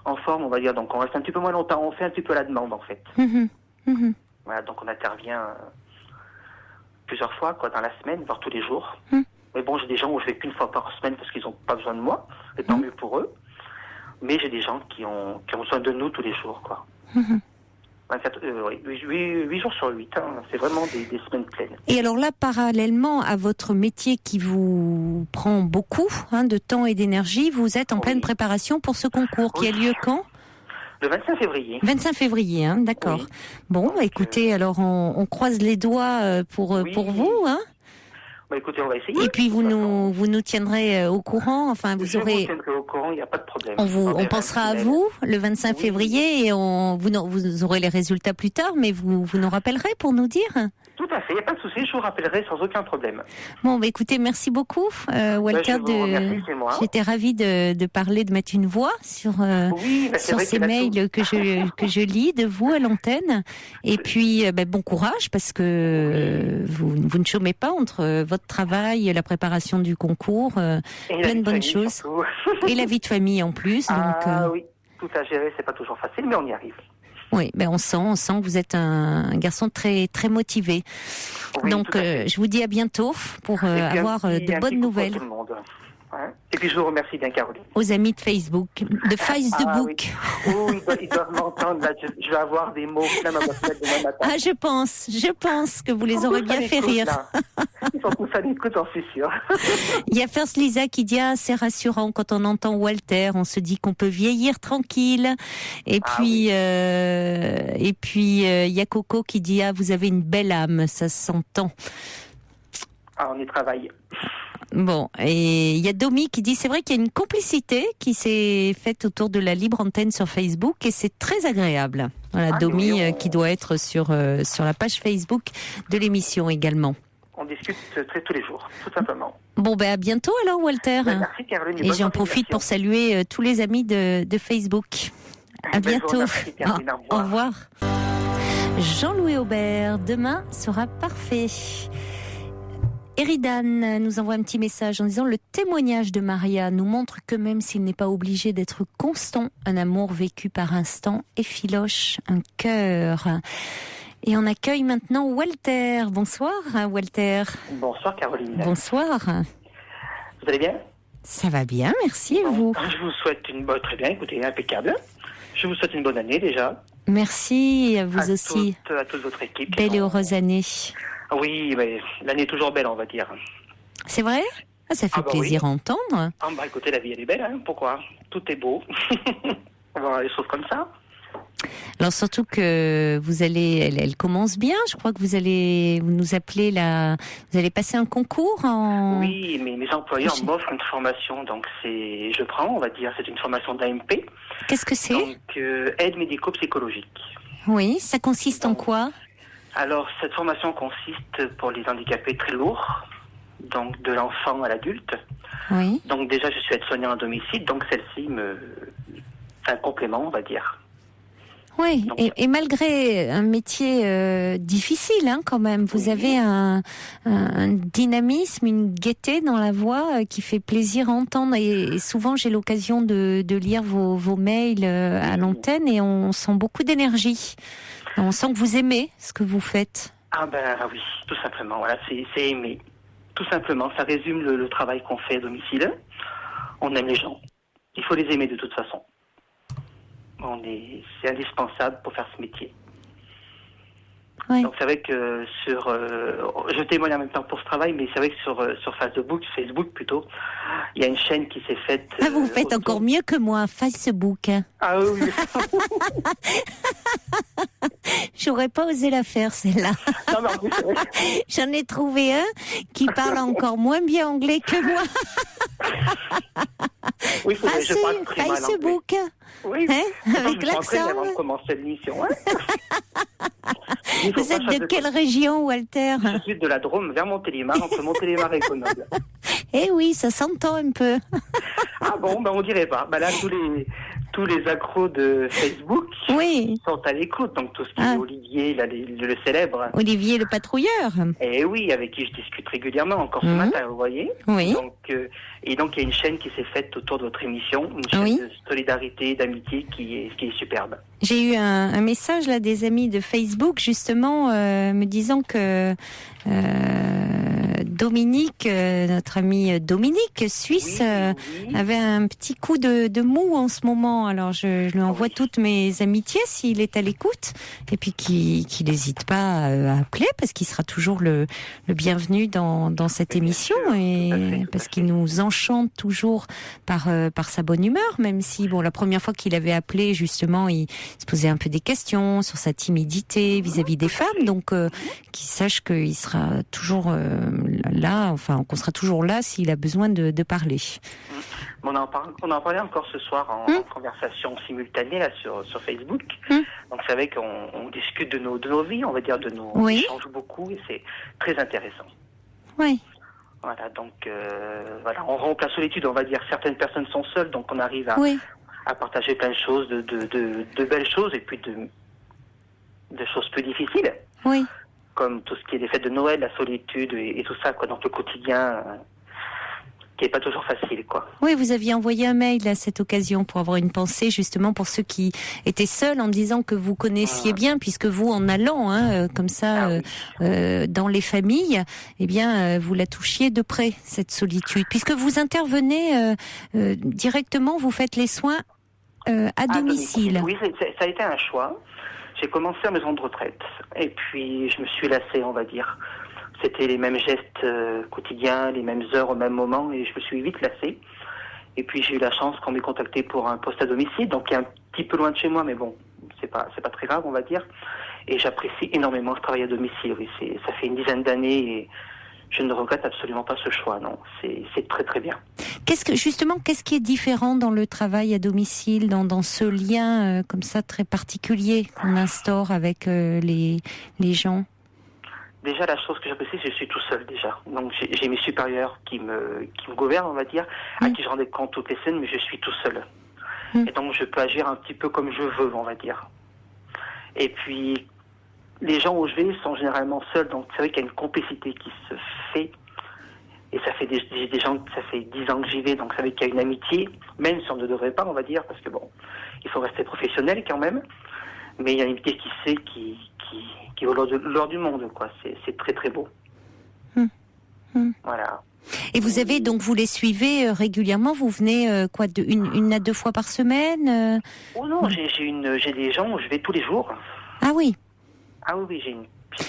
en forme, on va dire. Donc on reste un petit peu moins longtemps. On fait un petit peu la demande, en fait. Voilà, donc on intervient plusieurs fois, quoi, dans la semaine, voire tous les jours. Mais bon, j'ai des gens où je vais qu'une fois par semaine parce qu'ils n'ont pas besoin de moi, et tant mieux pour eux. Mais j'ai des gens qui ont besoin de nous tous les jours, quoi. Oui, 8 jours sur 8. C'est vraiment des semaines pleines. Et alors là, parallèlement à votre métier qui vous prend beaucoup de temps et d'énergie, vous êtes en pleine préparation pour ce concours qui a lieu quand ? Le 25 février. 25 février, d'accord. Oui. Bon, écoutez, alors on croise les doigts pour vous, Écoutez, on va essayer. Et puis vous nous tiendrez au courant. Enfin, vous aurez. Vous tiendrez au courant, il n'y a pas de problème. On pensera à vous le 25 février et vous aurez les résultats plus tard, mais vous nous rappellerez pour nous dire. Tout à fait, il n'y a pas de souci, je vous rappellerai sans aucun problème. Bon, écoutez, merci beaucoup, Walter. J'étais ravie de parler, de mettre une voix sur ces mails que je lis de vous à l'antenne. Et puis, bon courage, parce que vous ne chômez pas entre votre travail, la préparation du concours, plein de bonnes choses. Et la vie de famille en plus. Oui, tout à gérer, c'est pas toujours facile, mais on y arrive. Oui, on sent que vous êtes un garçon très très motivé. Oui, donc je vous dis à bientôt pour avoir de bonnes nouvelles. Tout le monde. Et puis je vous remercie bien, Caroline. Aux amis de Facebook, de Facebook. Oui, ils doivent m'entendre. Là, je vais avoir des mots plein ma boîte mail demain matin. Je pense que vous les aurez bien fait rire. Ils sont tous à l'écoute, j'en suis sûre. Il y a First Lisa qui dit c'est rassurant quand on entend Walter, on se dit qu'on peut vieillir tranquille. Et puis il y a Coco qui dit vous avez une belle âme, ça s'entend. On y travaille. Bon, et il y a Domi qui dit c'est vrai qu'il y a une complicité qui s'est faite autour de la libre antenne sur Facebook et c'est très agréable. Voilà, Domi qui doit être sur la page Facebook de l'émission également. On discute tous les jours, tout simplement. Bon, à bientôt alors, Walter. Merci, Caroline. Et j'en profite pour saluer tous les amis de Facebook. À bientôt. Merci, Caroline, au revoir. Jean-Louis Aubert, demain sera parfait. Eridan nous envoie un petit message en disant « Le témoignage de Maria nous montre que même s'il n'est pas obligé d'être constant, un amour vécu par instant effiloche un cœur. » Et on accueille maintenant Walter. Bonsoir, Walter. Bonsoir, Caroline. Bonsoir. Vous allez bien ? Ça va bien, merci. Et vous ? Je vous souhaite une bonne... Très bien, écoutez, impeccable. Je vous souhaite une bonne année déjà. Merci, à vous aussi. À toute votre équipe. Belle et heureuse année. Oui, mais l'année est toujours belle, on va dire. C'est vrai ? Ça fait plaisir à entendre. Écoutez, la vie, elle est belle, pourquoi ? Tout est beau. On va voir les choses comme ça. Alors surtout que elle commence bien. Je crois que vous nous appeler vous allez passer un concours Oui, mais mes employeurs m'offrent une formation, donc je prends, on va dire, c'est une formation d'AMP. Qu'est-ce que c'est ? Donc, aide médico-psychologique. Oui, ça consiste en quoi ? Alors, cette formation consiste pour les handicapés très lourds, donc de l'enfant à l'adulte. Oui. Donc déjà, je suis aide-soignant à domicile, donc celle-ci c'est un complément, on va dire. Oui, donc, et malgré un métier difficile quand même, vous avez un dynamisme, une gaieté dans la voix qui fait plaisir à entendre. Et souvent, j'ai l'occasion de lire vos mails à l'antenne et on sent beaucoup d'énergie. On sent que vous aimez ce que vous faites. Oui, tout simplement. Voilà, c'est aimer. Tout simplement, ça résume le travail qu'on fait à domicile. On aime les gens. Il faut les aimer de toute façon. C'est indispensable pour faire ce métier. Oui. Donc c'est vrai que je témoigne en même temps pour ce travail, mais c'est vrai que sur Facebook plutôt, il y a une chaîne qui s'est faite. Vous faites encore mieux que moi, Facebook. Ah oui. J'aurais pas osé la faire, celle-là. Non, mais en plus, c'est vrai. J'en ai trouvé un qui parle encore moins bien anglais que moi. Oui, je parle très mal Facebook. Anglais. Oui. Avec l'accent. Avant de commencer l'émission. Vous êtes de quelle région, Walter ? Je suis de la Drôme, vers Montélimar, entre Montélimar et Grenoble. Eh oui, ça s'entend un peu. On dirait pas. Là, tous les accros de Facebook sont à l'écoute. Donc tout ce qui est Olivier, le célèbre. Olivier le patrouilleur. Et oui, avec qui je discute régulièrement, encore ce matin, vous voyez. Oui. Donc, il y a une chaîne qui s'est faite autour de votre émission, une chaîne de solidarité, d'amitié qui est superbe. J'ai eu un message là des amis de Facebook justement me disant que Dominique, notre ami Dominique, suisse, avait un petit coup de mou en ce moment. Alors je lui envoie toutes mes amitiés s'il est à l'écoute. Et puis qu'il n'hésite pas à appeler parce qu'il sera toujours le bienvenu dans cette émission. Et parce qu'il nous enchante toujours par sa bonne humeur, même si la première fois qu'il avait appelé, justement, il se posait un peu des questions sur sa timidité vis-à-vis des femmes. Donc qu'il sache qu'il sera toujours là, enfin qu'on sera toujours là s'il a besoin de parler. On en parlait encore ce soir en conversation simultanée là sur Facebook. Donc c'est vrai qu'on discute de nos vies, on va dire, on échange beaucoup et c'est très intéressant. Oui. Voilà, donc on rompt la solitude, on va dire. Certaines personnes sont seules, donc on arrive à partager plein de choses, de belles choses et puis de choses plus difficiles. Oui. Comme tout ce qui est les fêtes de Noël, la solitude et tout ça, quoi, donc le quotidien qui est pas toujours facile, quoi. Oui, vous aviez envoyé un mail à cette occasion pour avoir une pensée justement pour ceux qui étaient seuls, en disant que vous connaissiez bien, puisque vous, en allant comme ça dans les familles, eh bien vous la touchiez de près, cette solitude, puisque vous intervenez directement, vous faites les soins à domicile. Oui, ça a été un choix. J'ai commencé à maison de retraite et puis je me suis lassée, on va dire. C'était les mêmes gestes quotidiens, les mêmes heures au même moment et je me suis vite lassée. Et puis j'ai eu la chance qu'on m'ait contacté pour un poste à domicile, donc qui est un petit peu loin de chez moi, mais bon, c'est pas très grave, on va dire. Et j'apprécie énormément ce travail à domicile. Oui, ça fait une dizaine d'années et je ne regrette absolument pas ce choix, non. C'est très très bien. Qu'est-ce qui est différent dans le travail à domicile, dans ce lien comme ça très particulier qu'on instaure avec les gens? Déjà, la chose que j'apprécie, c'est que je suis tout seul déjà. Donc j'ai mes supérieurs qui me gouvernent, on va dire, à qui je rends des comptes toutes les semaines, mais je suis tout seul. Et donc je peux agir un petit peu comme je veux, on va dire. Et puis les gens où je vais sont généralement seuls, donc c'est vrai qu'il y a une complicité qui se fait. Et ça fait des gens, ça fait 10 ans que j'y vais, donc ça veut dire qu'il y a une amitié, même si on ne devrait pas, on va dire, parce que bon, il faut rester professionnel quand même. Mais il y a une amitié qui se fait, qui est au l'or du monde, quoi. C'est très très beau. Voilà. Et vous avez donc, vous les suivez régulièrement, vous venez une à deux fois par semaine Oh non, j'ai des gens où je vais tous les jours. Ah oui. Ah oui, j'ai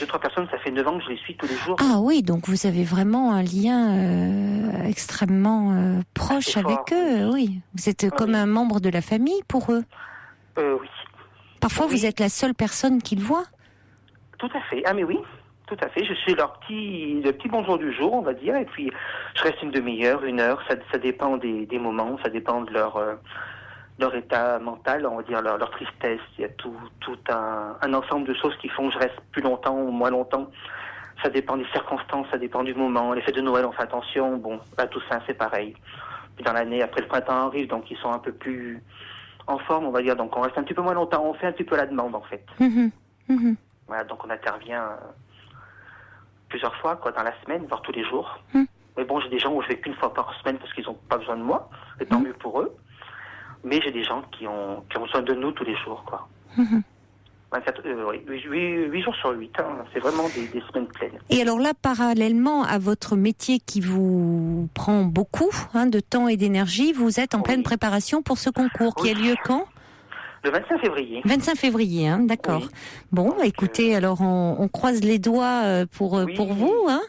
2-3 personnes, ça fait 9 ans que je les suis tous les jours. Ah oui, donc vous avez vraiment un lien extrêmement proche avec eux, oui. Vous êtes comme un membre de la famille pour eux. Oui. Parfois, vous êtes la seule personne qu'ils voient. Tout à fait. Ah mais oui, tout à fait. Je suis le petit bonjour du jour, on va dire, et puis je reste une demi-heure, 1 heure. Ça dépend des moments, ça dépend de leur état mental, on va dire leur tristesse. Il y a tout un ensemble de choses qui font que je reste plus longtemps ou moins longtemps. Ça dépend des circonstances, ça dépend du moment. Les fêtes de Noël, on fait attention. Bon, là, Toussaint, c'est pareil. Puis dans l'année, après le printemps arrive, donc ils sont un peu plus en forme, on va dire. Donc on reste un petit peu moins longtemps. On fait un petit peu la demande, en fait. Voilà, donc on intervient plusieurs fois, quoi, dans la semaine, voire tous les jours. Mais bon, j'ai des gens où je vais qu'une fois par semaine parce qu'ils n'ont pas besoin de moi. Et tant mieux pour eux. Mais j'ai des gens qui ont besoin de nous tous les jours, quoi. 8 jours sur 8, hein, c'est vraiment des semaines pleines. Et alors là, parallèlement à votre métier qui vous prend beaucoup de temps et d'énergie, vous êtes en pleine préparation pour ce concours qui a lieu quand ? Le 25 février. 25 février, d'accord. Oui. Bon, donc, écoutez, alors on croise les doigts pour vous, hein.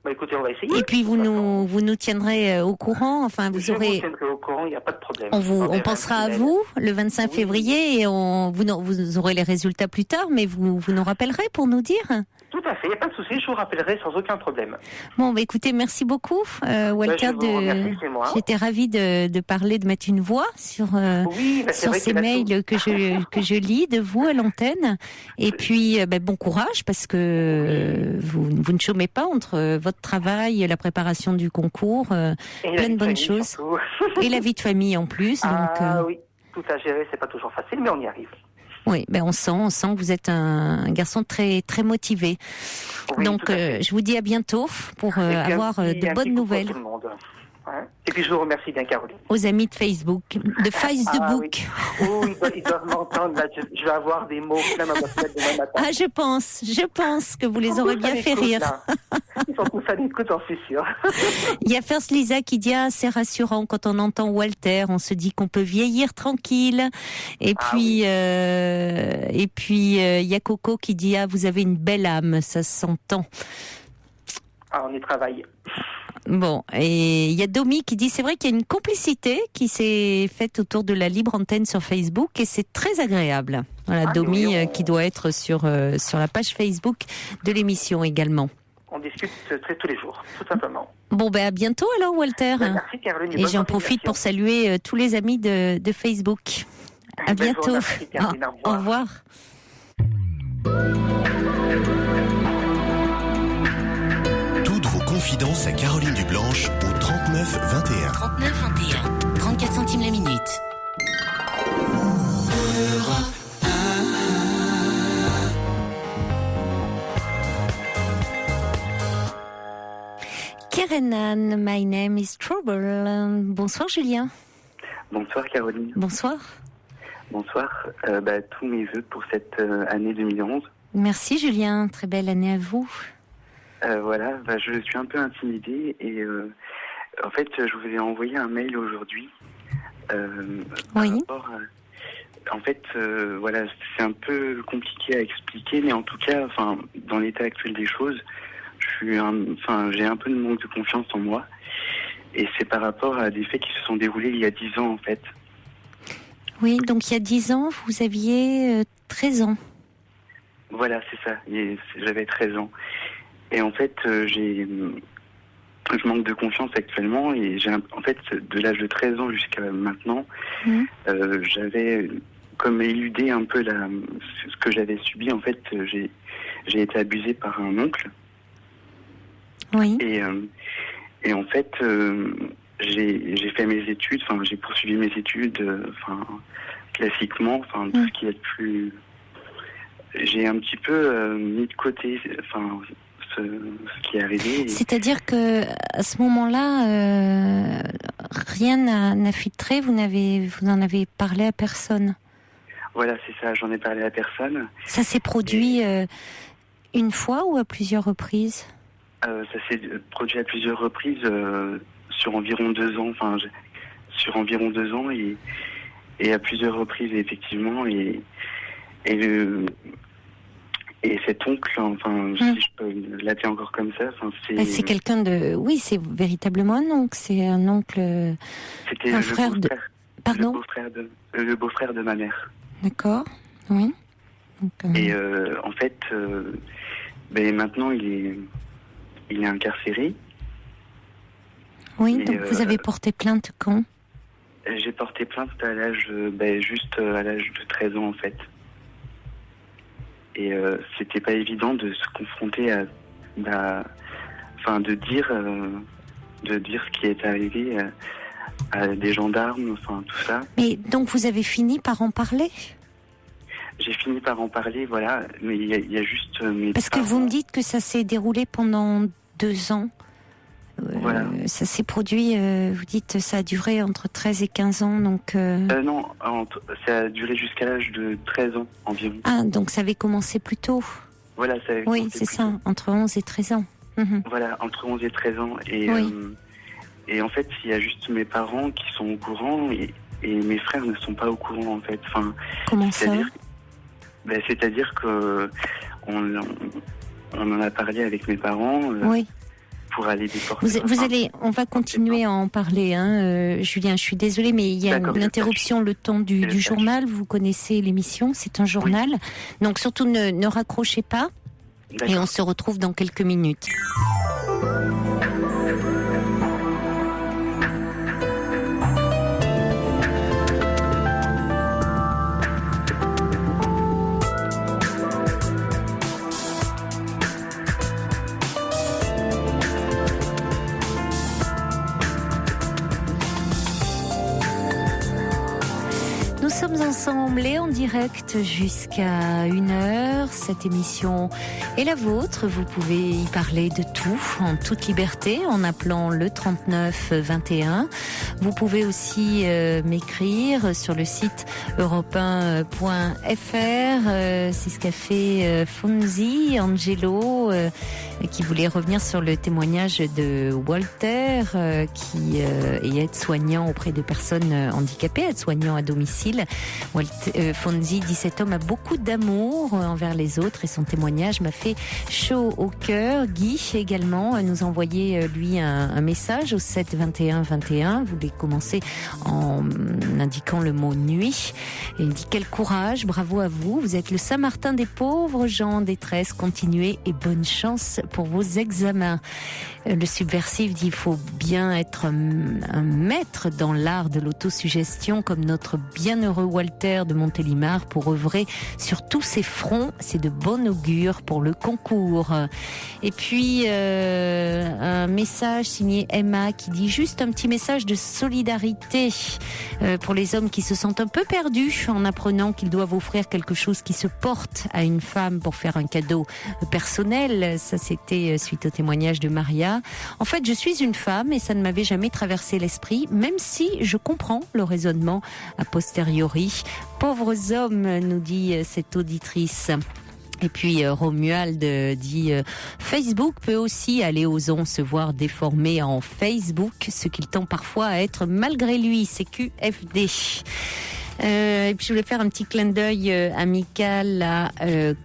Bah écoutez, on va essayer. Et puis vous nous tiendrez au courant. Enfin, vous aurez. Vous tiendrez au courant, il n'y a pas de problème. On pensera à vous le 25 février et vous aurez les résultats plus tard, mais vous nous rappellerez pour nous dire. Tout à fait, il n'y a pas de souci, je vous rappellerai sans aucun problème. Bon, écoutez, merci beaucoup, Walter. J'étais ravie de parler, de mettre une voix sur ces mails que je lis de vous à l'antenne. Et puis, bon courage, parce que vous ne chômez pas entre votre travail, la préparation du concours, plein de bonnes choses. Et la vie de famille en plus. Oui, tout à gérer, c'est pas toujours facile, mais on y arrive. Oui, on sent que vous êtes un garçon très très motivé. Oui, donc je vous dis à bientôt pour avoir de bonnes nouvelles. Ouais. Et puis je vous remercie bien, Caroline. Aux amis de Facebook, de Facebook. Ah, oui. Oh, ils doivent m'entendre. Là, je vais avoir des mots plein dans ma boîte demain matin. Ah, je pense que vous les aurez bien fait rire. Là. Ils sont tous à l'écoute, j'en suis sûre. Il y a First Lisa qui dit c'est rassurant quand on entend Walter, on se dit qu'on peut vieillir tranquille. Et puis il y a Coco qui dit vous avez une belle âme, ça s'entend. On y travaille. Bon, et il y a Domi qui dit c'est vrai qu'il y a une complicité qui s'est faite autour de la libre antenne sur Facebook et c'est très agréable. Voilà, Domi qui doit être sur la page Facebook de l'émission également. On discute tous les jours, tout simplement. Bon, à bientôt alors, Walter. Merci, Caroline. Et j'en profite pour saluer tous les amis de Facebook. À bientôt. Merci, Caroline, au revoir. Toutes vos confidences à Caroline Dublanche au 39 21. 39 21. 34 centimes la minute. Kerenan, my name is Trouble. Bonsoir Julien. Bonsoir Caroline. Bonsoir. Bonsoir. Tous mes vœux pour cette année 2011. Merci Julien, très belle année à vous. Je suis un peu intimidée et en fait je vous ai envoyé un mail aujourd'hui. Oui. C'est un peu compliqué à expliquer, mais en tout cas, dans l'état actuel des choses, j'ai un peu de manque de confiance en moi. Et c'est par rapport à des faits qui se sont déroulés il y a 10 ans, en fait. Oui, donc il y a 10 ans, vous aviez 13 ans. Voilà, c'est ça. J'avais 13 ans. Et en fait, je manque de confiance actuellement. Et de l'âge de 13 ans jusqu'à maintenant, j'avais comme éludé un peu ce que j'avais subi. En fait, j'ai été abusée par un oncle. Oui. Et en fait, j'ai fait mes études, j'ai poursuivi mes études, classiquement, tout ce qui est plus. J'ai un petit peu mis de côté, ce qui est arrivé. C'est-à-dire que à ce moment-là, rien n'a filtré, vous n'en avez parlé à personne. Voilà, c'est ça. J'en ai parlé à personne. Ça s'est produit une fois ou à plusieurs reprises? Ça s'est produit à plusieurs reprises sur environ 2 ans. Et à plusieurs reprises effectivement. Et cet oncle, si je peux l'appeler encore comme ça, c'est quelqu'un de. Oui, c'est véritablement un oncle. C'est un oncle. C'était un frère de. Pardon. Le beau-frère de ma mère. D'accord. Oui. Donc, Et en fait, maintenant il est incarcéré. Oui. Donc vous avez porté plainte quand? J'ai porté plainte à l'âge, juste à l'âge de 13 ans en fait. Et c'était pas évident de se confronter de dire ce qui est arrivé à des gendarmes, tout ça. Mais donc vous avez fini par en parler? J'ai fini par en parler, voilà. Mais il y a juste mes Parce que vous me dites que ça s'est déroulé pendant 2 ans. Voilà. Ça s'est produit, vous dites, ça a duré entre 13 et 15 ans, donc... Non, ça a duré jusqu'à l'âge de 13 ans environ. Ah, donc ça avait commencé plus tôt. Voilà, ça avait Oui, c'est ça, entre 11 et 13 ans. Mhm. Voilà, entre 11 et 13 ans. Et, et en fait, il y a juste mes parents qui sont au courant et mes frères ne sont pas au courant, en fait. Comment ça? C'est-à-dire que on en a parlé avec mes parents. Oui. Pour aller déporter. On va continuer à en parler, Julien. Je suis désolée, mais il y a une interruption le temps du journal. Vous connaissez l'émission, c'est un journal. Oui. Donc surtout ne raccrochez pas. D'accord. Et on se retrouve dans quelques minutes. Nous sommes ensemble et en direct jusqu'à 1h. Cette émission est la vôtre. Vous pouvez y parler de tout, en toute liberté, en appelant le 39 21. Vous pouvez aussi m'écrire sur le site europe1.fr. C'est ce qu'a fait Fonzi, Angelo, qui voulait revenir sur le témoignage de Walter, qui est aide-soignant auprès de personnes handicapées, aide-soignant à domicile. Fonzi dit: cet homme a beaucoup d'amour envers les autres et son témoignage m'a fait chaud au cœur. Guy également nous a envoyé lui un message au 7 21 21. Vous voulez commencer en indiquant le mot nuit. Et il dit: quel courage, bravo à vous. Vous êtes le Saint-Martin des pauvres gens en détresse. Continuez et bonne chance pour vos examens. Le subversif dit: il faut bien être un maître dans l'art de l'autosuggestion comme notre bienheureux Walter de Montélimar pour œuvrer sur tous ces fronts. C'est de bon augure pour le concours. Et puis un message signé Emma qui dit: juste un petit message de solidarité pour les hommes qui se sentent un peu perdus en apprenant qu'ils doivent offrir quelque chose qui se porte à une femme pour faire un cadeau personnel. Ça, c'était suite au témoignage de Maria. En fait, je suis une femme et ça ne m'avait jamais traversé l'esprit, même si je comprends le raisonnement a posteriori. Pauvres hommes, nous dit cette auditrice. Et puis Romuald dit: Facebook peut aussi aller aux ondes se voir déformé en Facebook, ce qu'il tend parfois à être malgré lui. C'est QFD. Et puis je voulais faire un petit clin d'œil amical à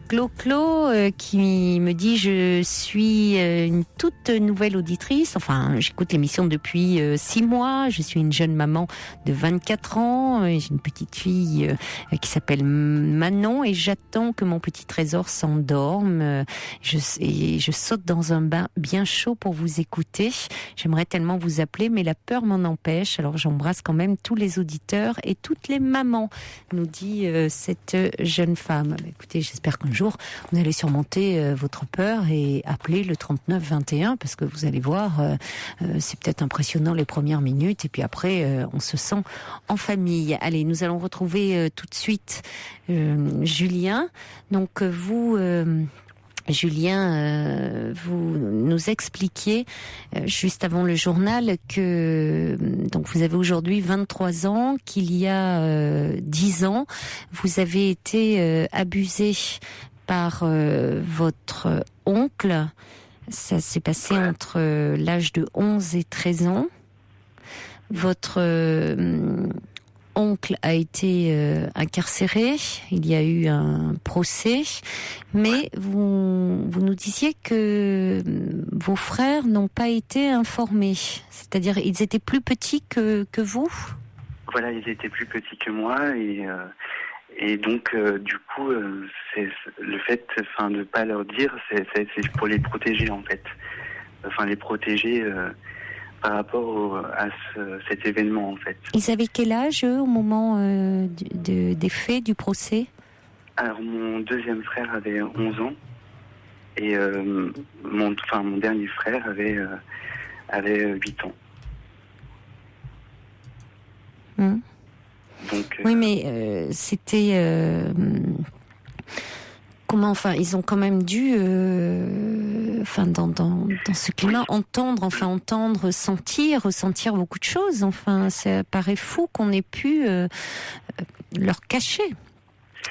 Clo-Clo qui me dit: je suis une toute nouvelle auditrice, enfin j'écoute l'émission depuis 6 mois, je suis une jeune maman de 24 ans, j'ai une petite fille qui s'appelle Manon et j'attends que mon petit trésor s'endorme. Je saute dans un bain bien chaud pour vous écouter. J'aimerais tellement vous appeler mais la peur m'en empêche, alors j'embrasse quand même tous les auditeurs et toutes les mamans, nous dit cette jeune femme. Écoutez, j'espère qu'un jour vous allez surmonter votre peur et appeler le 39 21 parce que vous allez voir, c'est peut-être impressionnant les premières minutes et puis après on se sent en famille. Allez, nous allons retrouver tout de suite Julien. Donc vous... Julien, vous nous expliquiez juste avant le journal que donc vous avez aujourd'hui 23 ans, qu'il y a 10 ans, vous avez été abusé par votre oncle. Ça s'est passé entre l'âge de 11 et 13 ans. Votre oncle a été incarcéré, il y a eu un procès, mais vous nous disiez que vos frères n'ont pas été informés, c'est-à-dire ils étaient plus petits que vous? Voilà, ils étaient plus petits que moi et donc du coup c'est le fait de ne pas leur dire, c'est pour les protéger en fait, enfin les protéger par rapport à cet événement en fait. Ils avaient quel âge eux, au moment des faits, du procès? Alors mon deuxième frère avait 11 ans et mon dernier frère avait 8 ans. Donc, oui, mais c'était... comment, enfin, ils ont quand même dû, dans ce climat, entendre, ressentir beaucoup de choses. Enfin, ça paraît fou qu'on ait pu leur cacher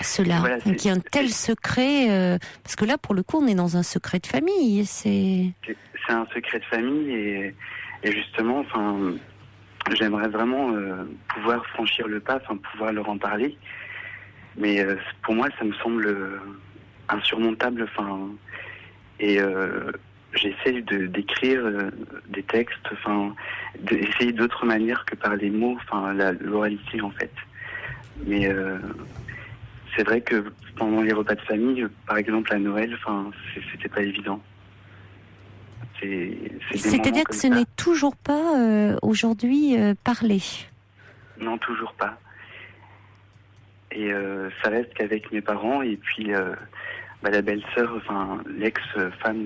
cela, voilà, qu'il y ait un tel secret. Parce que là, pour le coup, on est dans un secret de famille. C'est un secret de famille et justement, enfin, j'aimerais vraiment pouvoir franchir le pas, pouvoir leur en parler. Mais pour moi, ça me semble insurmontable, et j'essaie d'écrire des textes, d'essayer d'autres manières que par les mots, l'oralité en fait. Mais c'est vrai que pendant les repas de famille, par exemple à Noël, c'était pas évident. C'est-à-dire que ce n'est toujours pas aujourd'hui parlé? Non, toujours pas. Et ça reste qu'avec mes parents et puis la belle-sœur, l'ex-femme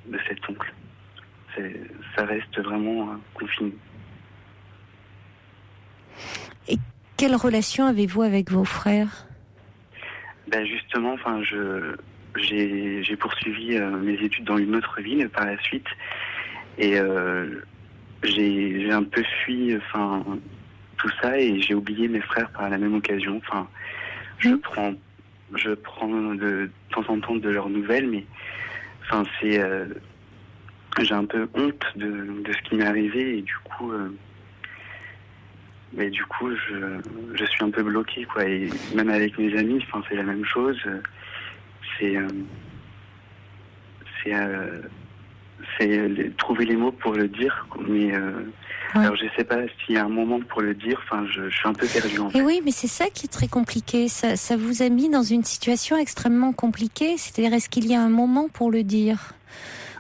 de cet oncle. Ça reste vraiment confiné. Et Quelle relation avez-vous avec vos frères ? Ben justement, j'ai poursuivi mes études dans une autre ville par la suite et j'ai un peu fui tout ça et j'ai oublié mes frères par la même occasion. Je prends de temps en temps de leurs nouvelles, mais j'ai un peu honte de ce qui m'est arrivé et du coup je suis un peu bloqué, quoi. Et même avec mes amis, c'est la même chose. C'est trouver les mots pour le dire, mais alors je sais pas s'il y a un moment pour le dire. Je suis un peu perdu en fait. Et oui, mais c'est ça qui est très compliqué. Ça vous a mis dans une situation extrêmement compliquée. C'est-à-dire, est-ce qu'il y a un moment pour le dire ?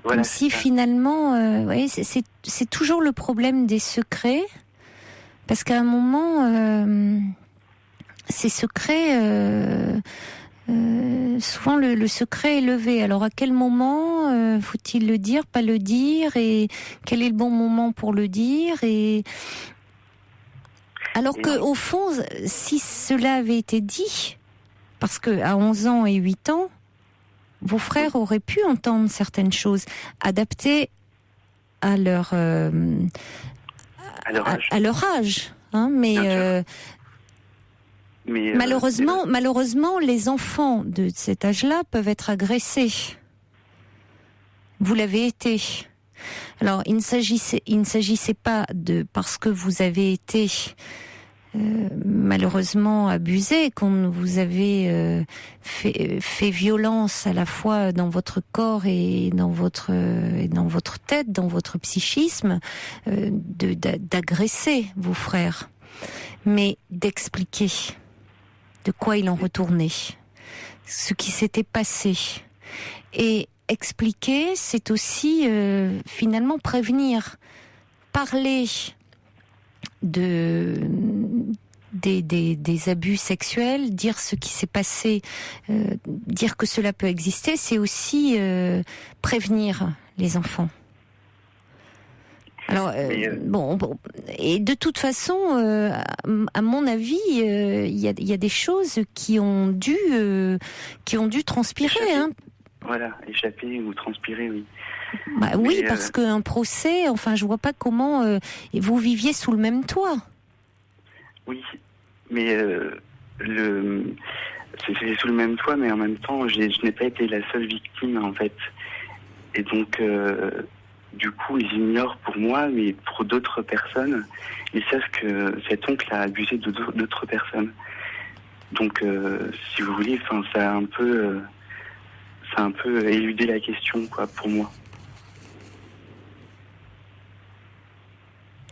Voilà, comme si finalement, c'est toujours le problème des secrets, parce qu'à un moment, ces secrets, souvent le secret est levé. Alors à quel moment faut-il le dire, pas le dire, et quel est le bon moment pour le dire, et alors que au fond, si cela avait été dit, parce que à 11 ans et 8 ans, vos frères auraient pu entendre certaines choses adaptées à leur âge, hein, mais malheureusement, les enfants de cet âge-là peuvent être agressés. Vous l'avez été. Alors, il ne s'agissait pas de parce que vous avez été malheureusement abusé, qu'on vous avait fait violence à la fois dans votre corps et dans votre tête, dans votre psychisme, d'agresser vos frères, mais d'expliquer de quoi il en retournait, ce qui s'était passé. Et expliquer, c'est aussi finalement prévenir, parler des abus sexuels, dire ce qui s'est passé, dire que cela peut exister, c'est aussi prévenir les enfants. Alors et de toute façon, à mon avis, il y a des choses qui ont dû transpirer, échapper. Hein. Voilà, échapper ou transpirer, oui. Oui, parce qu'un procès, je vois pas comment vous viviez sous le même toit. Oui, mais c'est sous le même toit, mais en même temps, je n'ai pas été la seule victime, en fait. Et donc, du coup, ils ignorent pour moi, mais pour d'autres personnes, ils savent que cet oncle a abusé d'autres personnes. Donc, si vous voulez, ça a un peu éludé la question, quoi, pour moi.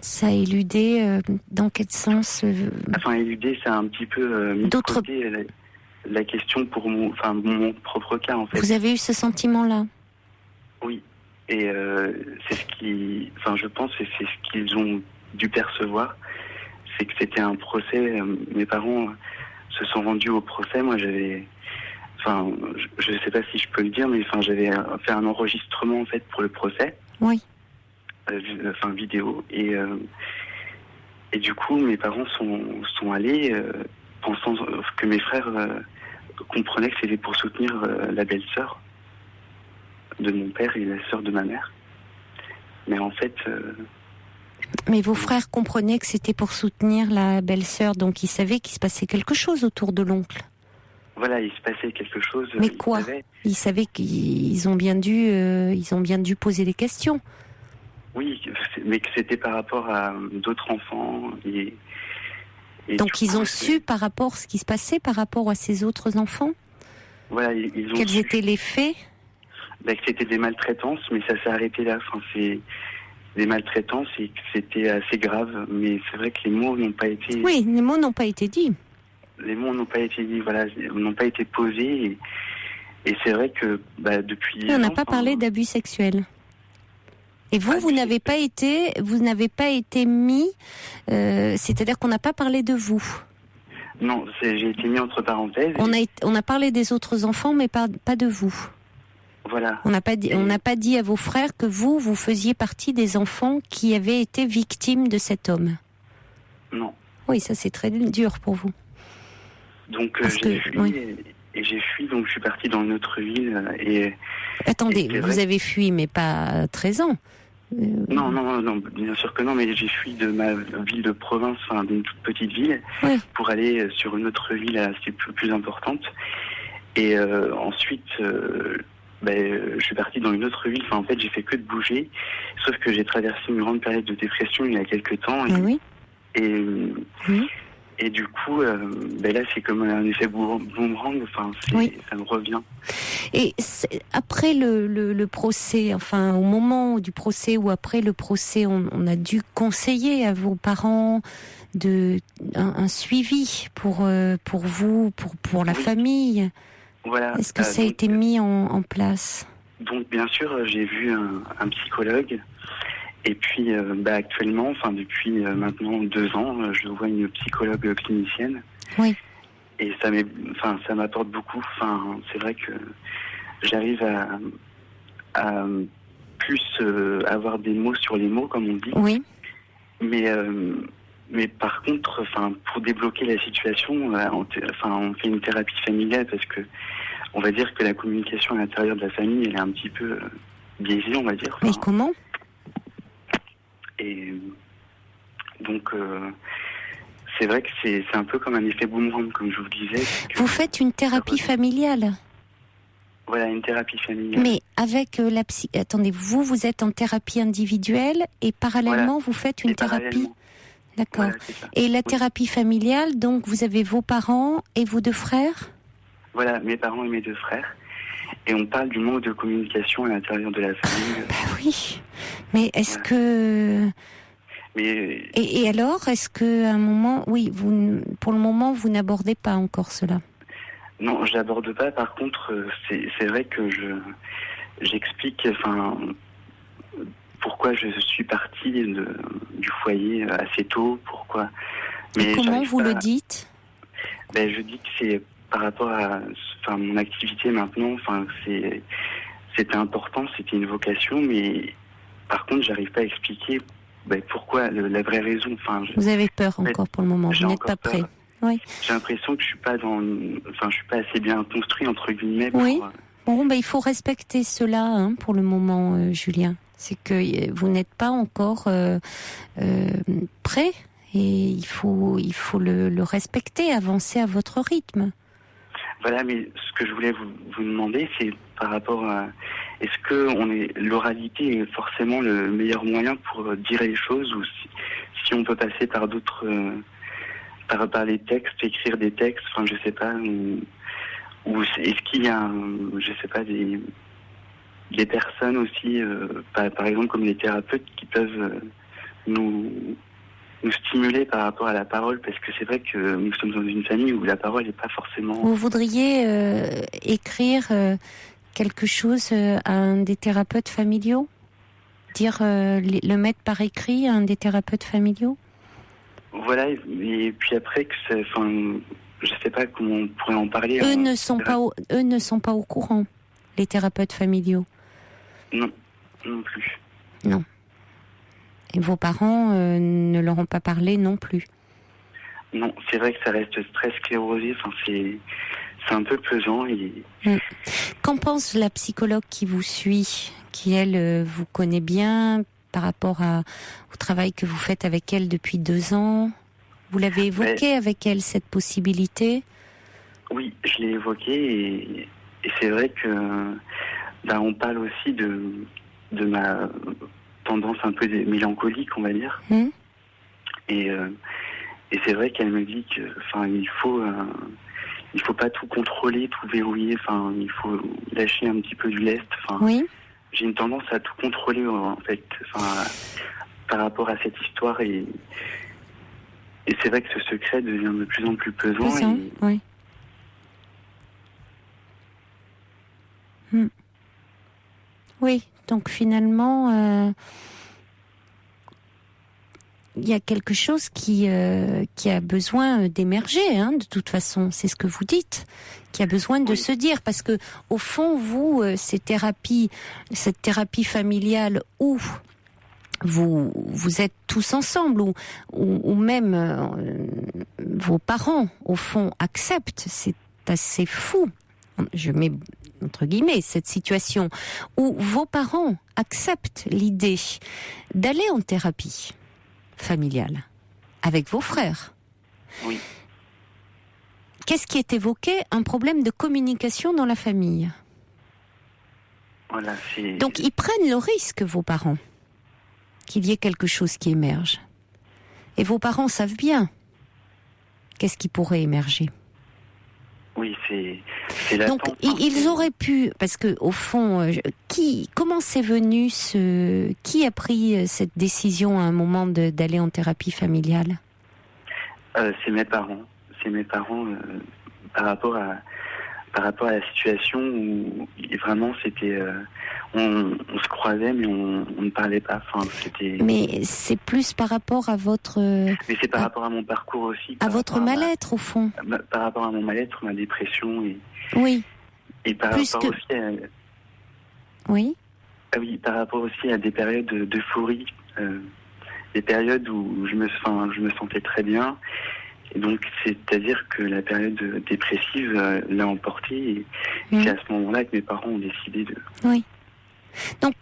Ça a éludé, dans quel sens Éludé, ça a un petit peu mis de côté la question pour mon propre cas, en fait. Vous avez eu ce sentiment-là ? Oui. Et c'est ce qui... je pense que c'est ce qu'ils ont dû percevoir. C'est que c'était un procès. Mes parents se sont rendus au procès. Moi, j'avais... je ne sais pas si je peux le dire, mais j'avais fait un enregistrement, en fait, pour le procès. Oui. Vidéo. Et du coup, mes parents sont allés pensant que mes frères comprenaient que c'était pour soutenir la belle-sœur de mon père et la sœur de ma mère. Mais en fait... Mais vos frères comprenaient que c'était pour soutenir la belle-sœur, donc ils savaient qu'il se passait quelque chose autour de l'oncle. Voilà, il se passait quelque chose. Mais quoi ? Ils savaient qu'ils ont bien dû poser des questions. Oui, mais que c'était par rapport à d'autres enfants. Et donc ils ont su par rapport à ce qui se passait par rapport à ces autres enfants ? Voilà, ils ont Quels étaient les faits ? Que c'était des maltraitances, mais ça s'est arrêté là. C'est des maltraitances et que c'était assez grave. Mais c'est vrai que les mots n'ont pas été... Oui, les mots n'ont pas été dits. Les mots n'ont pas été dits, voilà, n'ont pas été posés. Et c'est vrai que depuis... on n'a pas parlé d'abus sexuels. Et vous n'avez pas été mis... c'est-à-dire qu'on n'a pas parlé de vous. Non, j'ai été mis entre parenthèses. On a parlé des autres enfants, mais pas de vous. Voilà. On n'a pas dit à vos frères que vous faisiez partie des enfants qui avaient été victimes de cet homme. Non. Oui, ça c'est très dur pour vous. Donc j'ai fui, et j'ai fui, donc je suis partie dans une autre ville. Attendez, vous avez fui, mais pas à 13 ans. Non, bien sûr que non, mais j'ai fui de ma ville de province, enfin d'une toute petite ville, pour aller sur une autre ville assez plus importante. Et ensuite, je suis partie dans une autre ville. Enfin, en fait, j'ai fait que de bouger, sauf que j'ai traversé une grande période de dépression il y a quelques temps. Et du coup, là, c'est comme un effet boomerang. Enfin, ça me revient. Et après le procès, enfin, au moment du procès ou après le procès, on a dû conseiller à vos parents un suivi pour vous, pour la famille. Voilà. Est-ce que ça a été mis en place? Donc, bien sûr, j'ai vu un psychologue. Et puis, actuellement, enfin depuis maintenant 2 ans, je vois une psychologue clinicienne. Oui. Et ça m'apporte beaucoup. Enfin, c'est vrai que j'arrive à plus avoir des mots sur les mots, comme on dit. Oui. Mais par contre, enfin, pour débloquer la situation, on fait une thérapie familiale parce que on va dire que la communication à l'intérieur de la famille, elle est un petit peu biaisée, on va dire. Mais comment? Et donc, c'est vrai que c'est un peu comme un effet boomerang, comme je vous le disais. Vous faites une thérapie familiale? Voilà, une thérapie familiale. Mais avec la psy... Attendez, vous êtes en thérapie individuelle et parallèlement, vous faites une thérapie? D'accord. Voilà, et la thérapie familiale, donc vous avez vos parents et vos 2 frères? Voilà, mes parents et mes 2 frères. Et on parle du manque de communication à l'intérieur de la famille. Oui, mais est-ce que... Mais... Et alors, est-ce qu'à un moment... Oui, pour le moment, vous n'abordez pas encore cela? Non, je l'aborde pas. Par contre, c'est vrai que j'explique pourquoi je suis partie du foyer assez tôt, pourquoi... Mais et comment vous le dites? Je dis que c'est... Par rapport à mon activité maintenant, c'était important, c'était une vocation, mais par contre, j'arrive pas à expliquer pourquoi, la vraie raison. Vous avez peur encore pour le moment, vous n'êtes pas prêt. Oui. J'ai l'impression que je suis pas assez bien construit entre guillemets. Oui. Bon, il faut respecter cela pour le moment, Julien. C'est que vous n'êtes pas encore prêt et il faut le respecter, avancer à votre rythme. Voilà, mais ce que je voulais vous demander, c'est par rapport à... Est-ce que l'oralité est forcément le meilleur moyen pour dire les choses, ou si on peut passer par d'autres... par les textes, écrire des textes, je sais pas, ou est-ce qu'il y a, je sais pas, des personnes aussi, par exemple comme les thérapeutes qui peuvent nous stimuler par rapport à la parole, parce que c'est vrai que nous sommes dans une famille où la parole n'est pas forcément... Vous voudriez écrire quelque chose à un des thérapeutes familiaux? Dire le mettre par écrit à un des thérapeutes familiaux? Voilà, et puis après, je sais pas comment on pourrait en parler. Eux ne sont pas au courant, les thérapeutes familiaux? Non, non plus. Non. Et vos parents ne leur ont pas parlé non plus? Non, c'est vrai que ça reste très sclérosé, c'est un peu pesant. Qu'en pense la psychologue qui vous suit, qui elle vous connaît bien par rapport au travail que vous faites avec elle depuis 2 ans? Vous l'avez évoqué avec elle, cette possibilité? Oui, je l'ai évoqué et c'est vrai que on parle aussi de ma tendance un peu mélancolique, on va dire. Et c'est vrai qu'elle me dit que il faut pas tout contrôler, tout verrouiller, il faut lâcher un petit peu du lest. Oui. J'ai une tendance à tout contrôler en fait, par rapport à cette histoire et c'est vrai que ce secret devient de plus en plus pesant. Oui. Oui, donc finalement, il y a quelque chose qui a besoin d'émerger, de toute façon, c'est ce que vous dites, qui a besoin de se dire, parce que au fond, vous, cette thérapie familiale où vous êtes tous ensemble, ou même vos parents, au fond, acceptent. C'est assez fou, je mets entre guillemets, cette situation où vos parents acceptent l'idée d'aller en thérapie familiale avec vos frères. Oui. Qu'est-ce qui est évoqué ? Un problème de communication dans la famille. Voilà, donc ils prennent le risque, vos parents, qu'il y ait quelque chose qui émerge. Et vos parents savent bien qu'est-ce qui pourrait émerger. Oui, c'est la donc ils auraient pu, parce que au fond, comment c'est venu qui a pris cette décision à un moment d'aller en thérapie familiale ? C'est mes parents. C'est mes parents par rapport à la situation où vraiment c'était on se croisait mais on ne parlait pas. Enfin, c'était. Mais c'est plus par rapport à votre. Mais c'est par rapport à mon parcours aussi. À votre mal-être au fond. Par rapport à mon mal-être, ma dépression et. Oui. Et par plus rapport que... aussi à. Oui. Ah oui, par rapport aussi à des périodes d'euphorie, des périodes où je me sentais très bien. Et donc, c'est-à-dire que la période dépressive l'a emporté. Et c'est à ce moment-là que mes parents ont décidé de... Oui. Donc,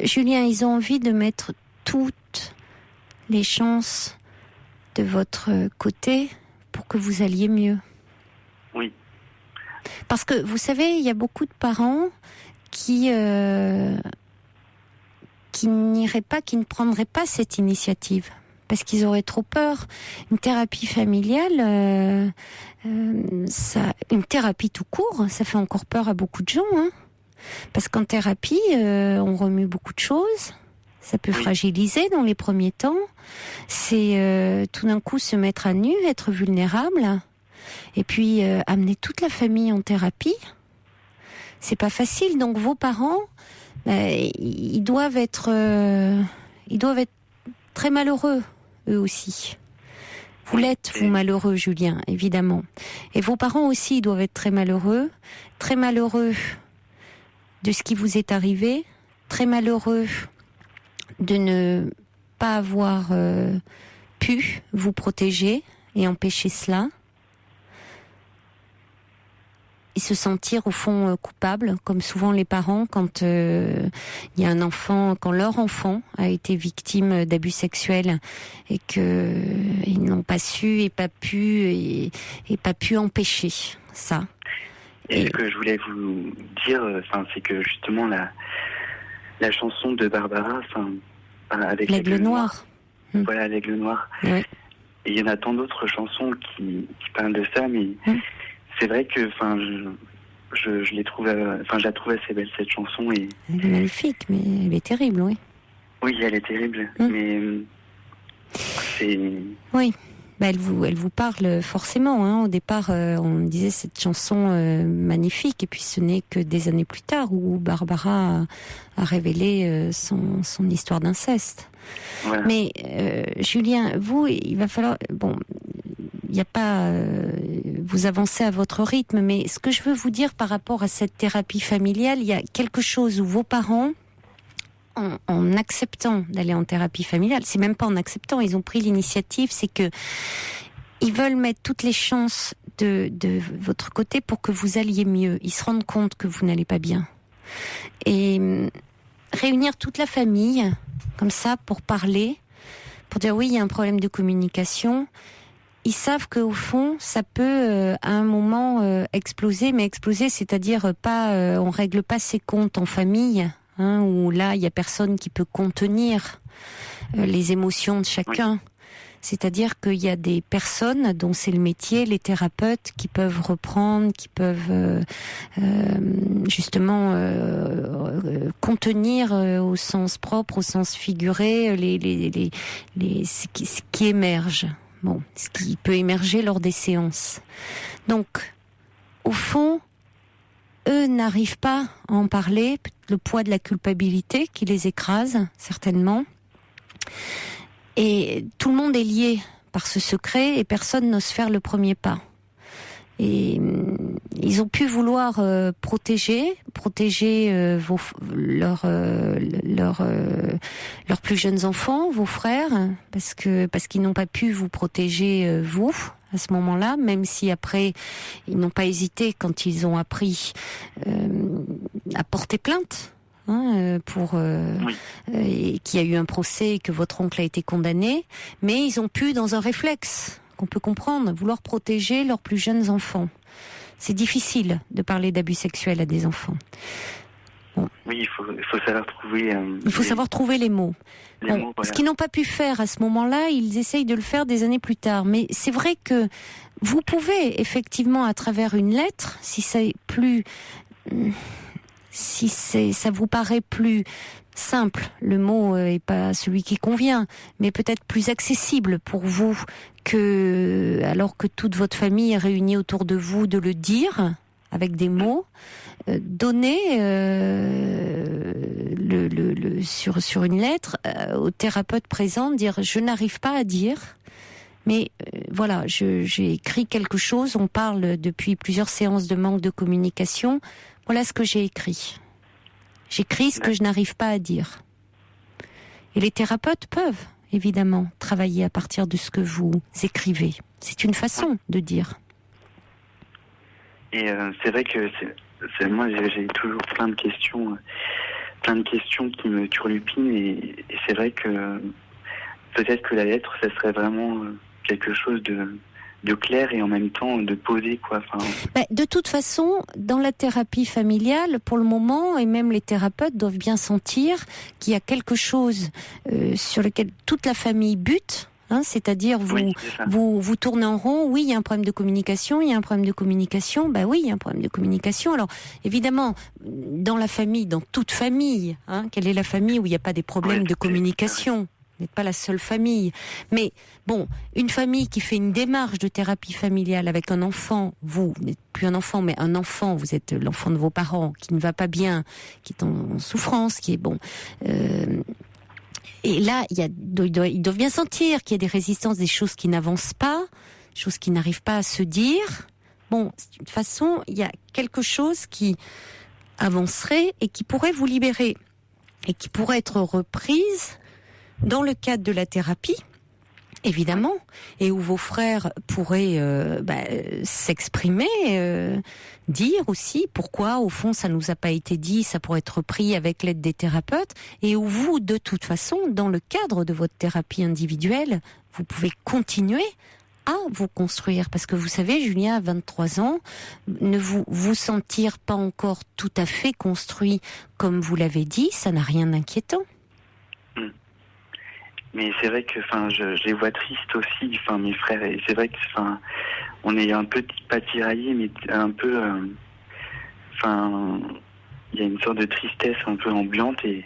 Julien, ils ont envie de mettre toutes les chances de votre côté pour que vous alliez mieux. Oui. Parce que, vous savez, il y a beaucoup de parents qui n'iraient pas, qui ne prendraient pas cette initiative. Parce qu'ils auraient trop peur. Une thérapie familiale, une thérapie tout court, ça fait encore peur à beaucoup de gens. Hein. Parce qu'en thérapie, on remue beaucoup de choses. Ça peut fragiliser dans les premiers temps. C'est tout d'un coup se mettre à nu, être vulnérable. Et puis amener toute la famille en thérapie. C'est pas facile. Donc vos parents, ils doivent être très malheureux, eux aussi. Vous l'êtes, vous, malheureux, Julien, évidemment. Et vos parents aussi doivent être très malheureux de ce qui vous est arrivé, très malheureux de ne pas avoir pu vous protéger et empêcher cela. Et se sentir au fond coupable, comme souvent les parents quand il y a un enfant, quand leur enfant a été victime d'abus sexuels et que ils n'ont pas su et pas pu empêcher ça. Et ce que je voulais vous dire, c'est que justement la chanson de Barbara, avec l'Aigle Noir. Voilà, l'Aigle Noir. Oui. Et il y en a tant d'autres chansons qui parlent de ça, mais c'est vrai que, je l'ai trouvée, je la trouve assez belle, cette chanson. Et... Elle est magnifique, mais elle est terrible, oui. Oui, elle est terrible, mais c'est... Oui, elle vous parle forcément. Hein. Au départ, on disait cette chanson magnifique, et puis ce n'est que des années plus tard où Barbara a révélé son histoire d'inceste. Voilà. Mais Julien, vous, il va falloir... Bon, il n'y a pas... vous avancez à votre rythme, mais ce que je veux vous dire par rapport à cette thérapie familiale, il y a quelque chose où vos parents, en acceptant d'aller en thérapie familiale, c'est même pas en acceptant, ils ont pris l'initiative, c'est que ils veulent mettre toutes les chances de votre côté pour que vous alliez mieux. Ils se rendent compte que vous n'allez pas bien. Et réunir toute la famille, comme ça, pour parler, pour dire oui, il y a un problème de communication. Ils savent qu'au fond, ça peut à un moment exploser, mais exploser, c'est-à-dire pas, on règle pas ses comptes en famille, hein, où là, il y a personne qui peut contenir les émotions de chacun. C'est-à-dire qu'il y a des personnes dont c'est le métier, les thérapeutes, qui peuvent reprendre, qui peuvent justement contenir au sens propre, au sens figuré, ce qui émerge. Bon, ce qui peut émerger lors des séances. Donc, au fond, eux n'arrivent pas à en parler, le poids de la culpabilité qui les écrase, certainement. Et tout le monde est lié par ce secret et personne n'ose faire le premier pas. Et ils ont pu vouloir protéger leurs plus jeunes enfants, vos frères, parce qu'ils n'ont pas pu vous protéger vous à ce moment-là, même si après ils n'ont pas hésité quand ils ont appris à porter plainte. Et qu'il y a eu un procès et que votre oncle a été condamné, mais ils ont pu, dans un réflexe qu'on peut comprendre, vouloir protéger leurs plus jeunes enfants. C'est difficile de parler d'abus sexuels à des enfants. Bon. Oui, il faut savoir trouver... il faut savoir trouver les mots. Voilà. Ce qu'ils n'ont pas pu faire à ce moment-là, ils essayent de le faire des années plus tard. Mais c'est vrai que vous pouvez, effectivement, à travers une lettre, si ça vous paraît plus simple, le mot est pas celui qui convient, mais peut-être plus accessible pour vous que, alors que toute votre famille est réunie autour de vous, de le dire avec des mots, donner sur une lettre au thérapeute présent, dire je n'arrive pas à dire. Mais voilà, j'ai écrit quelque chose, on parle depuis plusieurs séances de manque de communication. Voilà ce que j'ai écrit. J'écris ce que je n'arrive pas à dire. Et les thérapeutes peuvent, évidemment, travailler à partir de ce que vous écrivez. C'est une façon de dire. Et c'est vrai que moi, j'ai toujours plein de questions qui me turlupinent. Et c'est vrai que peut-être que la lettre, ça serait vraiment quelque chose de clair et en même temps de posé, quoi. De toute façon, dans la thérapie familiale, pour le moment, et même les thérapeutes doivent bien sentir qu'il y a quelque chose sur lequel toute la famille bute. C'est-à-dire vous tournez en rond. Oui, il y a un problème de communication. Il y a un problème de communication. Oui, il y a un problème de communication. Alors évidemment, dans la famille, dans toute famille, quelle est la famille où il n'y a pas des problèmes de communication? Vous n'êtes pas la seule famille. Mais bon, une famille qui fait une démarche de thérapie familiale avec un enfant, vous n'êtes plus un enfant, mais un enfant, vous êtes l'enfant de vos parents, qui ne va pas bien, qui est en souffrance, qui est bon. Et là, ils doivent bien sentir qu'il y a des résistances, des choses qui n'avancent pas, des choses qui n'arrivent pas à se dire. Bon, de toute façon, il y a quelque chose qui avancerait et qui pourrait vous libérer et qui pourrait être reprise dans le cadre de la thérapie, évidemment, et où vos frères pourraient s'exprimer, dire aussi pourquoi, au fond, ça nous a pas été dit, ça pourrait être pris avec l'aide des thérapeutes, et où vous, de toute façon, dans le cadre de votre thérapie individuelle, vous pouvez continuer à vous construire. Parce que vous savez, Julien, à 23 ans, ne vous sentir pas encore tout à fait construit comme vous l'avez dit, ça n'a rien d'inquiétant. Mais c'est vrai que, je les vois tristes aussi, mes frères. Et c'est vrai que, on est un peu pas tiraillés, mais un peu, il y a une sorte de tristesse un peu ambiante et.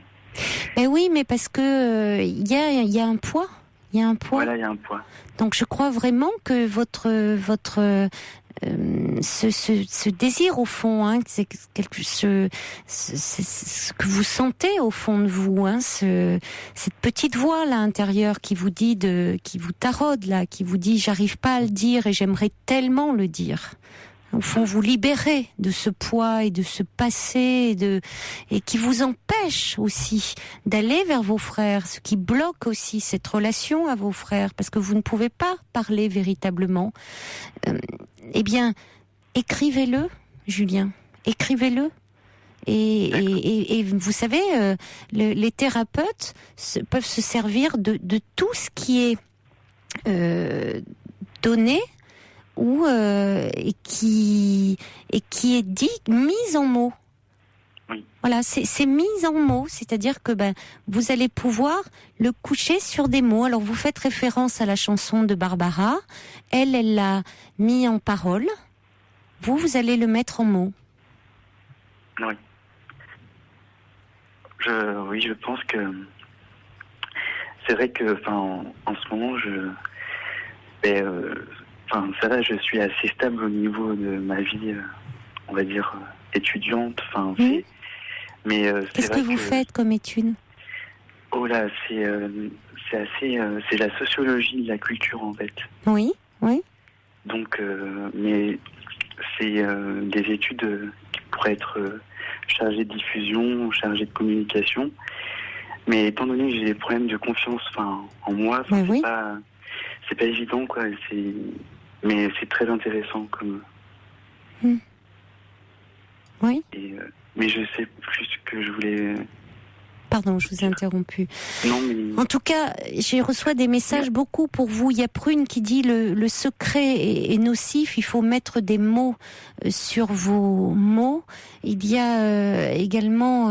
Ben oui, mais parce que il y a un poids. Il y a un poids. Voilà, il y a un poids. Donc je crois vraiment que votre ce désir au fond, c'est ce que vous sentez au fond de vous, cette petite voix là intérieure qui vous dit qui vous taraude là, qui vous dit j'arrive pas à le dire et j'aimerais tellement le dire. Au fond, vous libérer de ce poids et de ce passé et qui vous empêche aussi d'aller vers vos frères, ce qui bloque aussi cette relation à vos frères, parce que vous ne pouvez pas parler véritablement. Eh bien, écrivez-le, Julien, écrivez-le. Et vous savez, les thérapeutes peuvent se servir de tout ce qui est donné et qui est dit, mis en mots. Oui. Voilà, c'est mis en mots, c'est-à-dire que vous allez pouvoir le coucher sur des mots. Alors vous faites référence à la chanson de Barbara, elle l'a mis en parole. Vous allez le mettre en mots. Oui. Je pense que c'est vrai que, en ce moment, ça va, je suis assez stable au niveau de ma vie, on va dire, étudiante. Mais qu'est-ce que vous faites comme étude? Oh là, c'est assez, c'est la sociologie de la culture en fait. Oui. Donc, mais c'est des études qui pourraient être chargées de diffusion, chargées de communication. Mais étant donné que j'ai des problèmes de confiance en moi, c'est pas évident, quoi. Mais c'est très intéressant comme. Oui. Mais je sais plus ce que je voulais. Pardon, je vous ai interrompu. Non, mais... En tout cas, je reçois des messages beaucoup pour vous. Il y a Prune qui dit le secret est nocif, il faut mettre des mots sur vos mots. Il y a également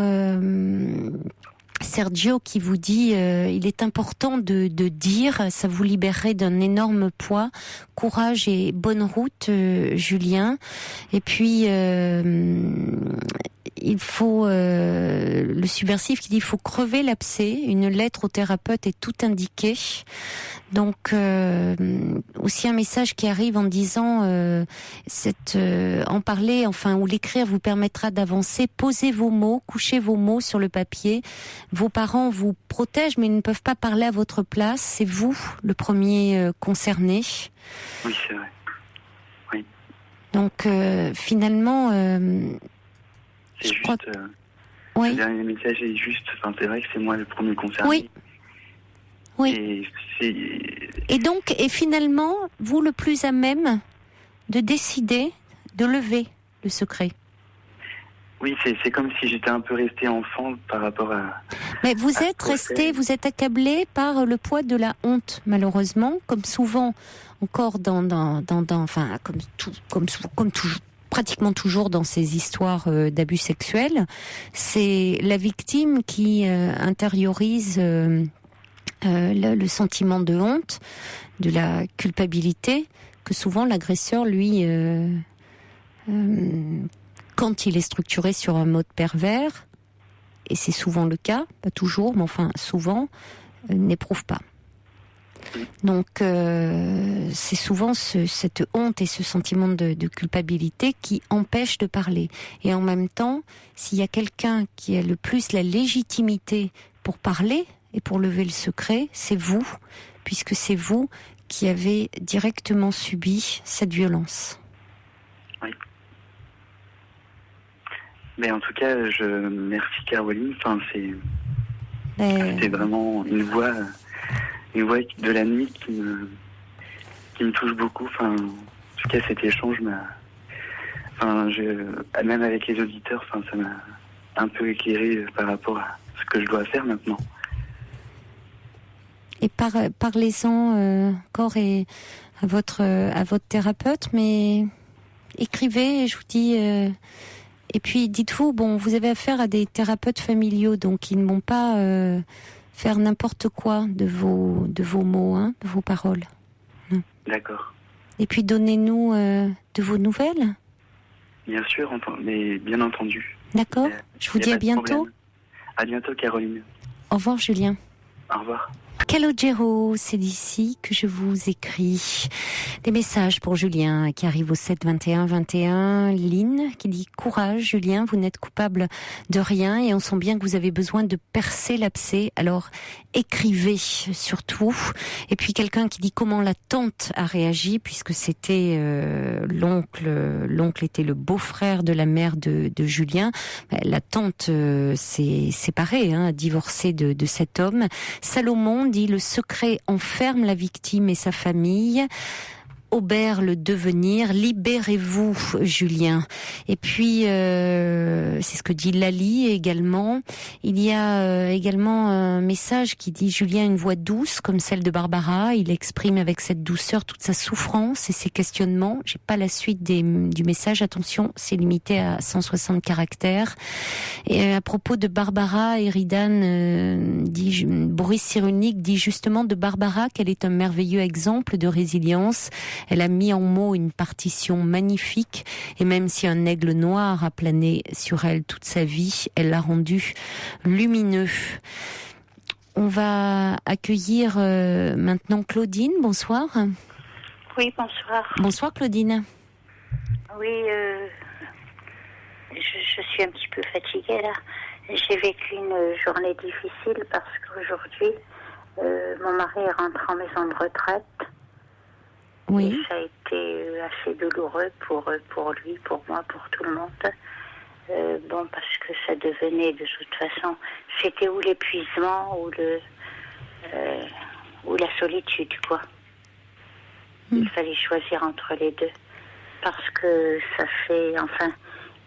Sergio qui vous dit il est important de dire, ça vous libérerait d'un énorme poids. Courage et bonne route, Julien. Et puis il faut le subversif qui dit il faut crever l'abcès. Une lettre au thérapeute est tout indiqué. Donc aussi un message qui arrive en disant en parler, ou l'écrire vous permettra d'avancer. Posez vos mots, couchez vos mots sur le papier. Vos parents vous protègent mais ils ne peuvent pas parler à votre place. C'est vous le premier concerné. Oui, c'est vrai. Oui. Donc finalement c'est juste. Le dernier message est juste. C'est vrai que c'est moi le premier concerné. Oui. Et finalement, vous le plus à même de décider de lever le secret. Oui, c'est comme si j'étais un peu resté enfant par rapport à. Mais vous êtes accablé par le poids de la honte, malheureusement, comme souvent encore pratiquement toujours dans ces histoires d'abus sexuels, c'est la victime qui intériorise le sentiment de honte, de la culpabilité, que souvent l'agresseur, lui, quand il est structuré sur un mode pervers, et c'est souvent le cas, pas toujours, mais enfin souvent, n'éprouve pas. Donc c'est souvent cette honte et ce sentiment de culpabilité qui empêche de parler. Et en même temps, s'il y a quelqu'un qui a le plus la légitimité pour parler et pour lever le secret, c'est vous, puisque c'est vous qui avez directement subi cette violence. Oui. Mais en tout cas, merci Caroline. C'était vraiment une voix de la nuit qui me touche beaucoup. En tout cas, cet échange même avec les auditeurs, ça m'a un peu éclairé par rapport à ce que je dois faire maintenant. Et parlez-en encore à votre thérapeute, mais écrivez, et je vous dis. Et puis dites-vous, vous avez affaire à des thérapeutes familiaux, donc ils ne vont pas faire n'importe quoi de vos mots, de vos paroles. Non. D'accord. Et puis donnez-nous de vos nouvelles. Bien sûr, mais bien entendu. D'accord. Je vous dis à bientôt. À bientôt, Caroline. Au revoir, Julien. Au revoir. Calogero, c'est d'ici que je vous écris des messages pour Julien qui arrive au 7 21 21. Lynn qui dit courage Julien, vous n'êtes coupable de rien et on sent bien que vous avez besoin de percer l'abcès, alors écrivez surtout. Et puis quelqu'un qui dit comment la tante a réagi puisque c'était l'oncle était le beau-frère de la mère de Julien. La tante s'est séparée, a divorcé de cet homme. Salomon dit le secret enferme la victime et sa famille. Aubert, le devenir, libérez-vous, Julien. Et puis, c'est ce que dit Lali également. Il y a également un message qui dit Julien, une voix douce comme celle de Barbara. Il exprime avec cette douceur toute sa souffrance et ses questionnements. J'ai pas la suite du message. Attention, c'est limité à 160 caractères. Et à propos de Barbara, Eridan Boris Cyrulnik dit justement de Barbara qu'elle est un merveilleux exemple de résilience. Elle a mis en mots une partition magnifique et même si un aigle noir a plané sur elle toute sa vie, elle l'a rendu lumineux. On va accueillir maintenant Claudine. Bonsoir. Oui, bonsoir. Bonsoir Claudine. Oui, je suis un petit peu fatiguée là. J'ai vécu une journée difficile parce qu'aujourd'hui, mon mari est rentré en maison de retraite. Oui. Et ça a été assez douloureux pour lui, pour moi, pour tout le monde. Parce que ça devenait de toute façon, c'était ou l'épuisement ou la solitude, quoi. Il fallait choisir entre les deux. Parce que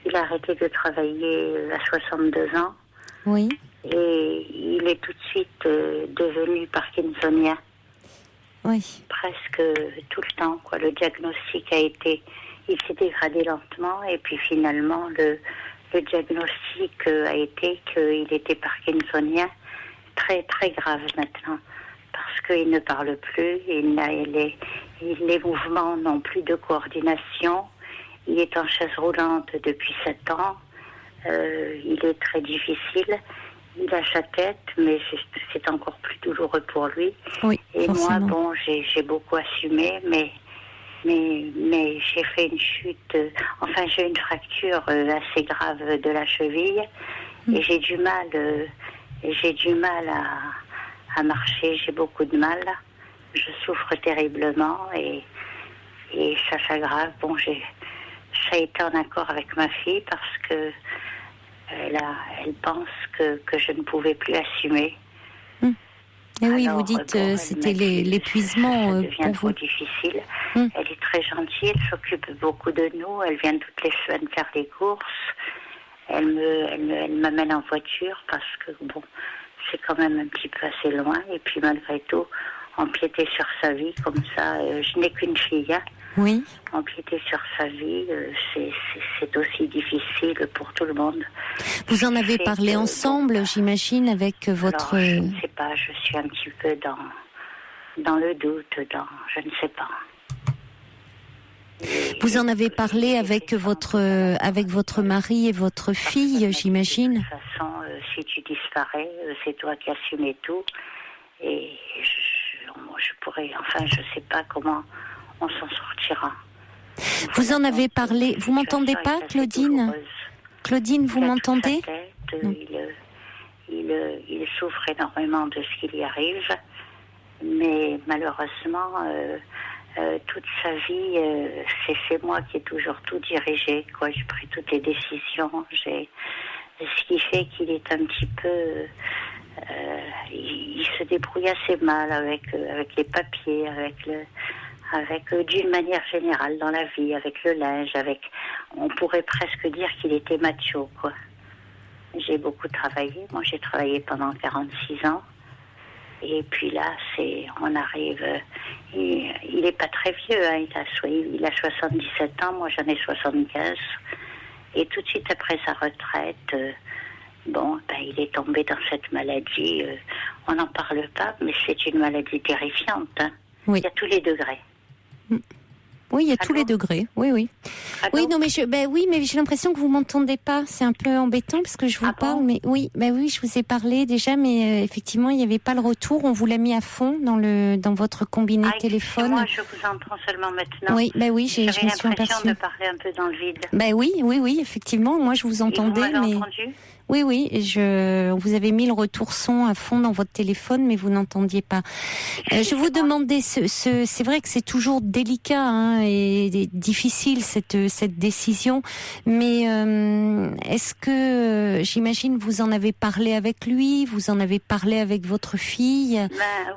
il a arrêté de travailler à 62 ans. Oui. Et il est tout de suite devenu parkinsonien. Oui. Presque tout le temps, quoi. Le diagnostic il s'est dégradé lentement, et puis finalement, le diagnostic a été qu'il était parkinsonien, très, très grave maintenant. Parce qu'il ne parle plus, les mouvements n'ont plus de coordination. Il est en chaise roulante depuis 7 ans. Il est très difficile. Il a sa tête, mais c'est encore plus douloureux pour lui. Oui, et forcément. Moi, j'ai beaucoup assumé, mais j'ai fait une chute. J'ai une fracture assez grave de la cheville, et j'ai du mal à marcher. J'ai beaucoup de mal. Je souffre terriblement, et ça s'aggrave. Ça a été en accord avec ma fille parce que elle pense que je ne pouvais plus assumer. Et oui, vous dites c'était l'épuisement ça devient pour trop vous. difficile. Elle est très gentille, elle s'occupe beaucoup de nous, elle vient toutes les semaines faire des courses. Elle m'amène en voiture parce que c'est quand même un petit peu assez loin. Et puis malgré tout, empiéter sur sa vie comme ça, je n'ai qu'une fille. Oui. Empiéter sur sa vie, c'est aussi difficile pour tout le monde. Vous en avez parlé ensemble, j'imagine, avec votre... Alors, je ne sais pas, je suis un petit peu dans le doute, je ne sais pas. Vous en avez parlé avec votre mari et votre fille, j'imagine. De toute façon, si tu disparais, c'est toi qui assumais tout. Et je pourrais, je sais pas comment on s'en sortira. Vous en avez parlé. Vous m'entendez pas, Claudine ? Claudine, vous m'entendez ? Il souffre énormément de ce qui lui arrive, mais malheureusement, toute sa vie, c'est moi qui ai toujours tout dirigé, quoi. J'ai pris toutes les décisions. Ce qui fait qu'il est un petit peu... il se débrouille assez mal avec les papiers, d'une manière générale dans la vie, avec le linge, on pourrait presque dire qu'il était macho, quoi. J'ai beaucoup travaillé. Moi, j'ai travaillé pendant 46 ans. Et puis là, on arrive... Il est pas très vieux, hein. Il a 77 ans, moi j'en ai 75. Et tout de suite après sa retraite, il est tombé dans cette maladie. On n'en parle pas, mais c'est une maladie terrifiante, hein. Oui. Il y a tous les degrés. Oui, il y a tous les degrés. Oui, oui. Oui, non, mais mais j'ai l'impression que vous m'entendez pas. C'est un peu embêtant parce que je vous parle, mais oui, je vous ai parlé déjà, mais effectivement, il n'y avait pas le retour. On vous l'a mis à fond dans votre combiné téléphone. Moi, je vous entends seulement maintenant. Oui, je me suis aperçue. J'avais l'impression de parler un peu dans le vide. Oui, effectivement. Moi, je vous entendais, et vous m'avez entendu ? Oui, vous avez mis le retour son à fond dans votre téléphone, mais vous n'entendiez pas. Je vous demandais, c'est vrai que c'est toujours délicat, hein, et difficile cette décision, mais est-ce que, j'imagine, vous en avez parlé avec lui, vous en avez parlé avec votre fille ?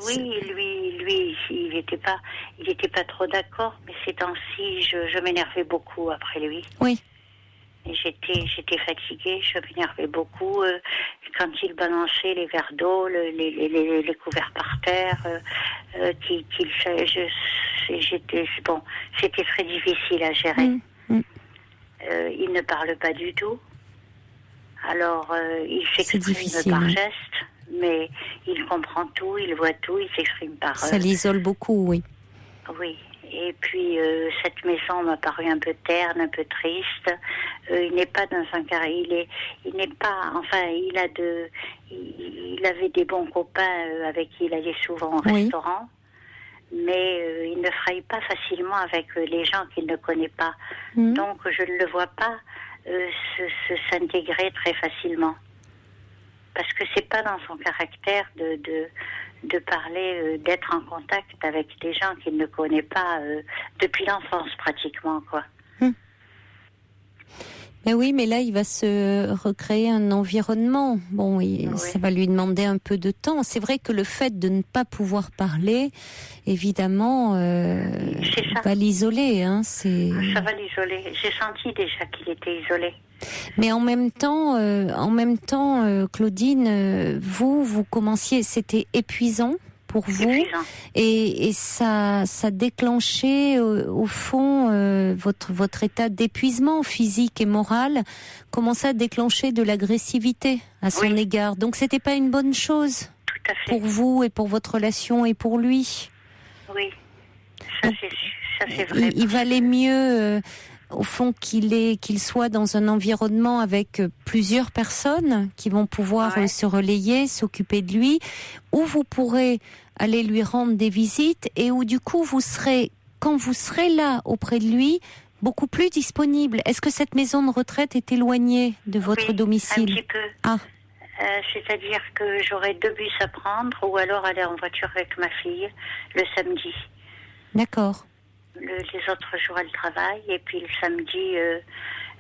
Oui, lui, il était pas trop d'accord, mais ces temps-ci, je m'énervais beaucoup après lui. Oui. Et j'étais fatiguée, je m'énervais beaucoup quand il balançait les verres d'eau, les couverts par terre, c'était très difficile à gérer. Il ne parle pas du tout. Alors il s'exprime par geste, mais il comprend tout, il voit tout, il s'exprime par... Ça l'isole beaucoup, oui. Oui. Et puis cette maison m'a paru un peu terne, un peu triste. Il n'est pas dans un carré. Il n'est pas. Il avait des bons copains avec qui il allait souvent au restaurant, mais il ne fraye pas facilement avec les gens qu'il ne connaît pas. Donc je ne le vois pas s'intégrer très facilement. parce que c'est pas dans son caractère de parler, d'être en contact avec des gens qu'il ne connaît pas depuis l'enfance pratiquement, quoi. Mais oui, mais là, il va se recréer un environnement. Bon, ça va lui demander un peu de temps. C'est vrai que le fait de ne pas pouvoir parler, évidemment, va l'isoler. Hein, ça va l'isoler. J'ai senti déjà qu'il était isolé. Mais en même temps, Claudine, vous commenciez, c'était épuisant pour vous, et ça déclenchait au fond votre état d'épuisement physique et moral commençait à déclencher de l'agressivité à son égard. Donc c'était pas une bonne chose pour vous et pour votre relation et pour lui. Oui, ça c'est vrai. Il valait mieux au fond qu'il soit dans un environnement avec plusieurs personnes qui vont pouvoir se relayer, s'occuper de lui, où vous pourrez aller lui rendre des visites et où du coup quand vous serez là auprès de lui, beaucoup plus disponible. Est-ce que cette maison de retraite est éloignée de votre domicile? Un petit peu. C'est-à-dire que j'aurai 2 bus à prendre ou alors aller en voiture avec ma fille le samedi. D'accord. Les autres jours, elle travaille et puis le samedi,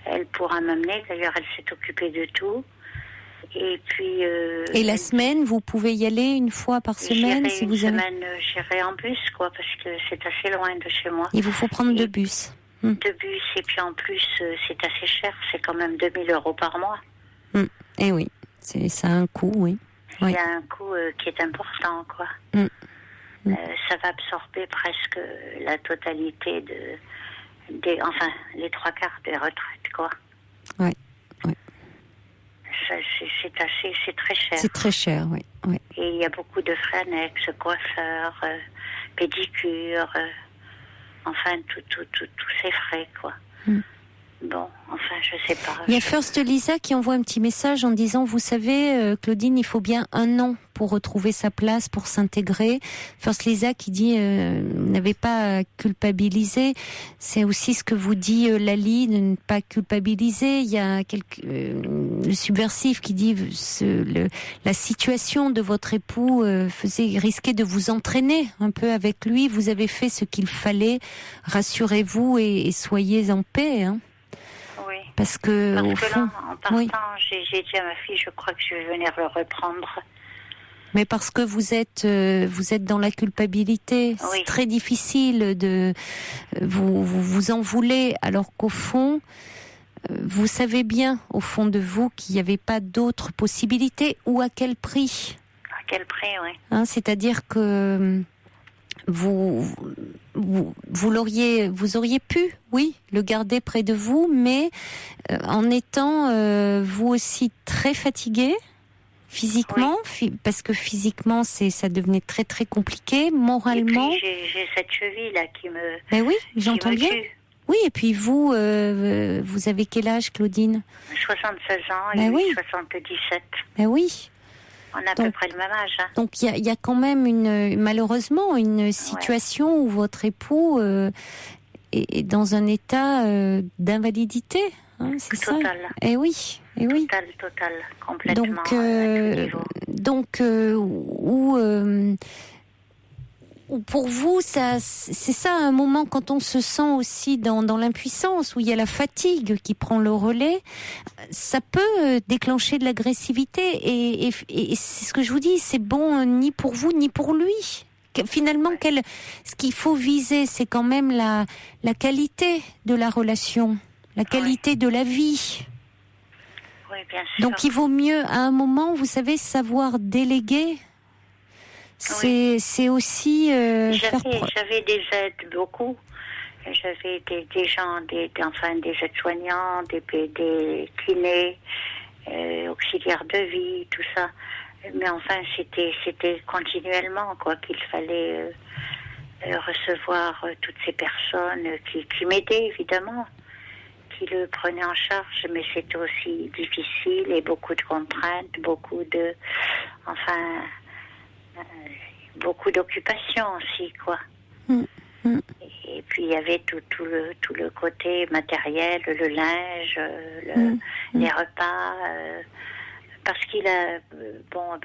elle pourra m'amener. D'ailleurs, elle s'est occupée de tout. Et puis. Et la semaine, vous pouvez y aller une fois par semaine si vous avez. J'irai en bus, quoi, parce que c'est assez loin de chez moi. Il vous faut prendre 2 bus. 2 bus, et puis en plus, c'est assez cher. C'est quand même 2 000 € par mois. Eh oui, ça a un coût, oui. Il y a un coût qui est important, quoi. Ça va absorber presque la totalité les 3/4 des retraites, quoi. Ouais. C'est très cher. C'est très cher, oui. Et il y a beaucoup de frais annexes, coiffeurs, pédicure, enfin, tous ces frais, quoi. Bon, enfin, je sais pas. Il y a First Lisa qui envoie un petit message en disant, vous savez, Claudine, il faut bien 1 an pour retrouver sa place, pour s'intégrer. First Lisa qui dit, n'avez pas à culpabiliser. C'est aussi ce que vous dit Lali, de ne pas culpabiliser. Il y a le subversif qui dit, la situation de votre époux risquait de vous entraîner un peu avec lui. Vous avez fait ce qu'il fallait. Rassurez-vous et soyez en paix, hein. Parce que au fond, là, en partant, j'ai dit à ma fille, je crois que je vais venir le reprendre. Mais parce que vous êtes dans la culpabilité, c'est très difficile de vous en voulez, alors qu'au fond, vous savez bien au fond de vous qu'il n'y avait pas d'autres possibilités, ou à quel prix. À quel prix, oui. Hein, c'est-à-dire que vous auriez pu, oui, le garder près de vous, mais en étant vous aussi très fatigué physiquement, parce que physiquement ça devenait très très compliqué, moralement. Et puis j'ai cette cheville là qui me. Ben oui, j'entends bien. Oui, et puis vous avez quel âge, Claudine? 76 ans et 77. Ben oui. On a à peu près le même âge. Hein. Donc il y a quand même malheureusement une situation où votre époux est dans un état d'invalidité, hein, c'est ça? Total. Eh oui. Total, complètement. Donc ou pour vous, c'est ça un moment quand on se sent aussi dans l'impuissance, où il y a la fatigue qui prend le relais, ça peut déclencher de l'agressivité et c'est ce que je vous dis, c'est bon ni pour vous ni pour lui. Finalement, ce qu'il faut viser, c'est quand même la qualité de la relation, la qualité de la vie. Oui, bien sûr. Donc il vaut mieux à un moment, vous savez, savoir déléguer. C'est aussi j'avais des aides, beaucoup. J'avais des gens, des aides-soignants, des kinés, auxiliaires de vie, tout ça. Mais enfin, c'était continuellement, quoi, qu'il fallait recevoir toutes ces personnes qui m'aidaient, évidemment, qui le prenaient en charge, mais c'était aussi difficile et beaucoup de contraintes, beaucoup d'occupations aussi, quoi. Et puis il y avait tout le côté matériel, le linge, les repas, parce qu'il a,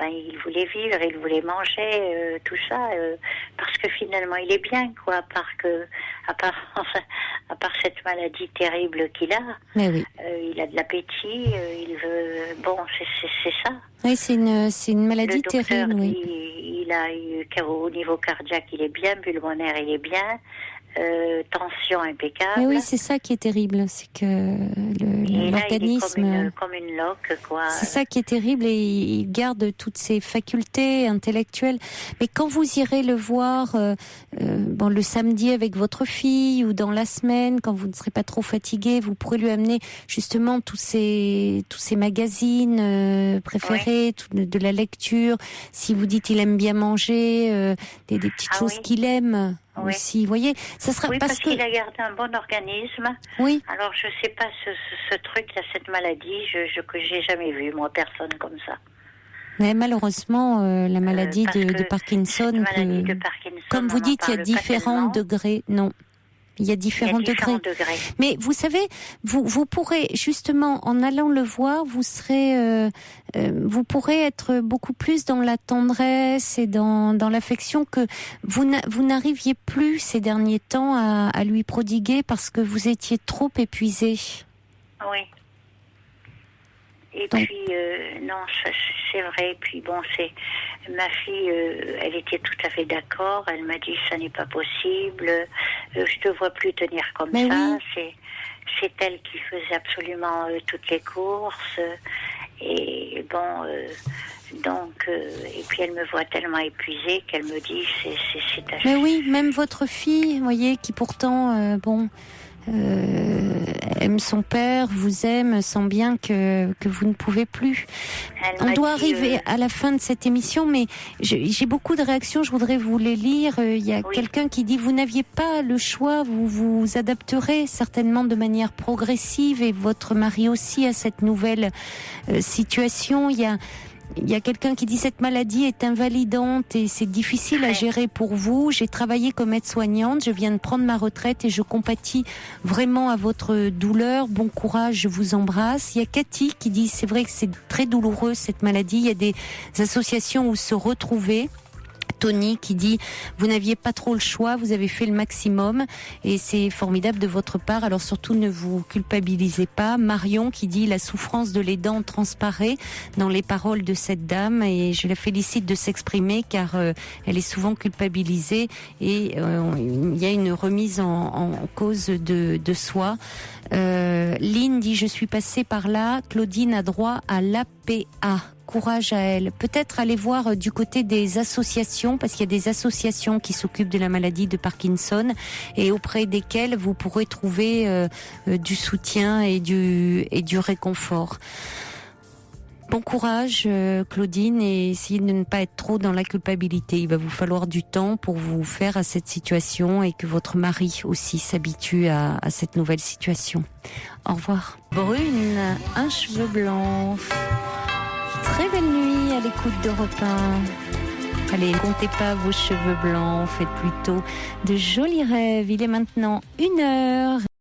il voulait vivre, il voulait manger, tout ça, parce que finalement il est bien, quoi, à part cette maladie terrible qu'il a. Mais oui. Il a de l'appétit, il veut, c'est ça. Oui, c'est une maladie terrible, oui. Il a eu, au niveau cardiaque, il est bien, pulmonaire, il est bien. Tension impeccable. Et oui, c'est ça qui est terrible, c'est que l'organisme, il est comme une loque, quoi. C'est ça qui est terrible, et il garde toutes ses facultés intellectuelles. Mais quand vous irez le voir, le samedi avec votre fille, ou dans la semaine, quand vous ne serez pas trop fatigué, vous pourrez lui amener justement tous ces magazines préférés, de la lecture. Si vous dites il aime bien manger, des petites choses qu'il aime. Oui. Aussi, vous voyez, ça sera parce qu'il a gardé un bon organisme. Oui. Alors je sais pas ce truc-là, cette maladie, que j'ai jamais vu, moi, personne comme ça. Mais malheureusement, la maladie de Parkinson, comme vous dites, il y a différents degrés. Non. Il y a différents degrés. Mais vous savez, vous pourrez justement, en allant le voir, vous pourrez être beaucoup plus dans la tendresse et dans l'affection que vous n'arriviez plus ces derniers temps à lui prodiguer parce que vous étiez trop épuisé. Oui. Et puis, non, c'est vrai. Et puis, ma fille, elle était tout à fait d'accord. Elle m'a dit, ça n'est pas possible. Je te vois plus tenir comme ça. Oui. C'est elle qui faisait absolument toutes les courses. Et et puis elle me voit tellement épuisée qu'elle me dit, c'est ta fille. Mais oui, même votre fille, vous voyez, qui pourtant, aime son père, vous aime, sent bien que vous ne pouvez plus. On doit arriver à la fin de cette émission, mais j'ai beaucoup de réactions, je voudrais vous les lire. Il y a quelqu'un qui dit, vous n'aviez pas le choix, vous vous adapterez certainement de manière progressive, et votre mari aussi, à cette nouvelle situation. Il y a quelqu'un qui dit, cette maladie est invalidante et c'est difficile à gérer pour vous. J'ai travaillé comme aide-soignante, je viens de prendre ma retraite et je compatis vraiment à votre douleur. Bon courage, je vous embrasse. Il y a Cathy qui dit, c'est vrai que c'est très douloureux cette maladie. Il y a des associations où se retrouver. Tony qui dit, vous n'aviez pas trop le choix, vous avez fait le maximum et c'est formidable de votre part, alors surtout ne vous culpabilisez pas. Marion qui dit, la souffrance de l'aidant transparaît dans les paroles de cette dame et je la félicite de s'exprimer car elle est souvent culpabilisée et il y a une remise en cause de soi. Lynn dit, je suis passée par là, Claudine a droit à l'APA. Courage à elle. Peut-être aller voir du côté des associations, parce qu'il y a des associations qui s'occupent de la maladie de Parkinson et auprès desquelles vous pourrez trouver du soutien et du réconfort. Bon courage, Claudine, et essayez de ne pas être trop dans la culpabilité. Il va vous falloir du temps pour vous faire à cette situation et que votre mari aussi s'habitue à cette nouvelle situation. Au revoir. Brune, un cheveu blanc. Très belle nuit à l'écoute d'Europe 1. Allez, ne comptez pas vos cheveux blancs, faites plutôt de jolis rêves. Il est maintenant 1h.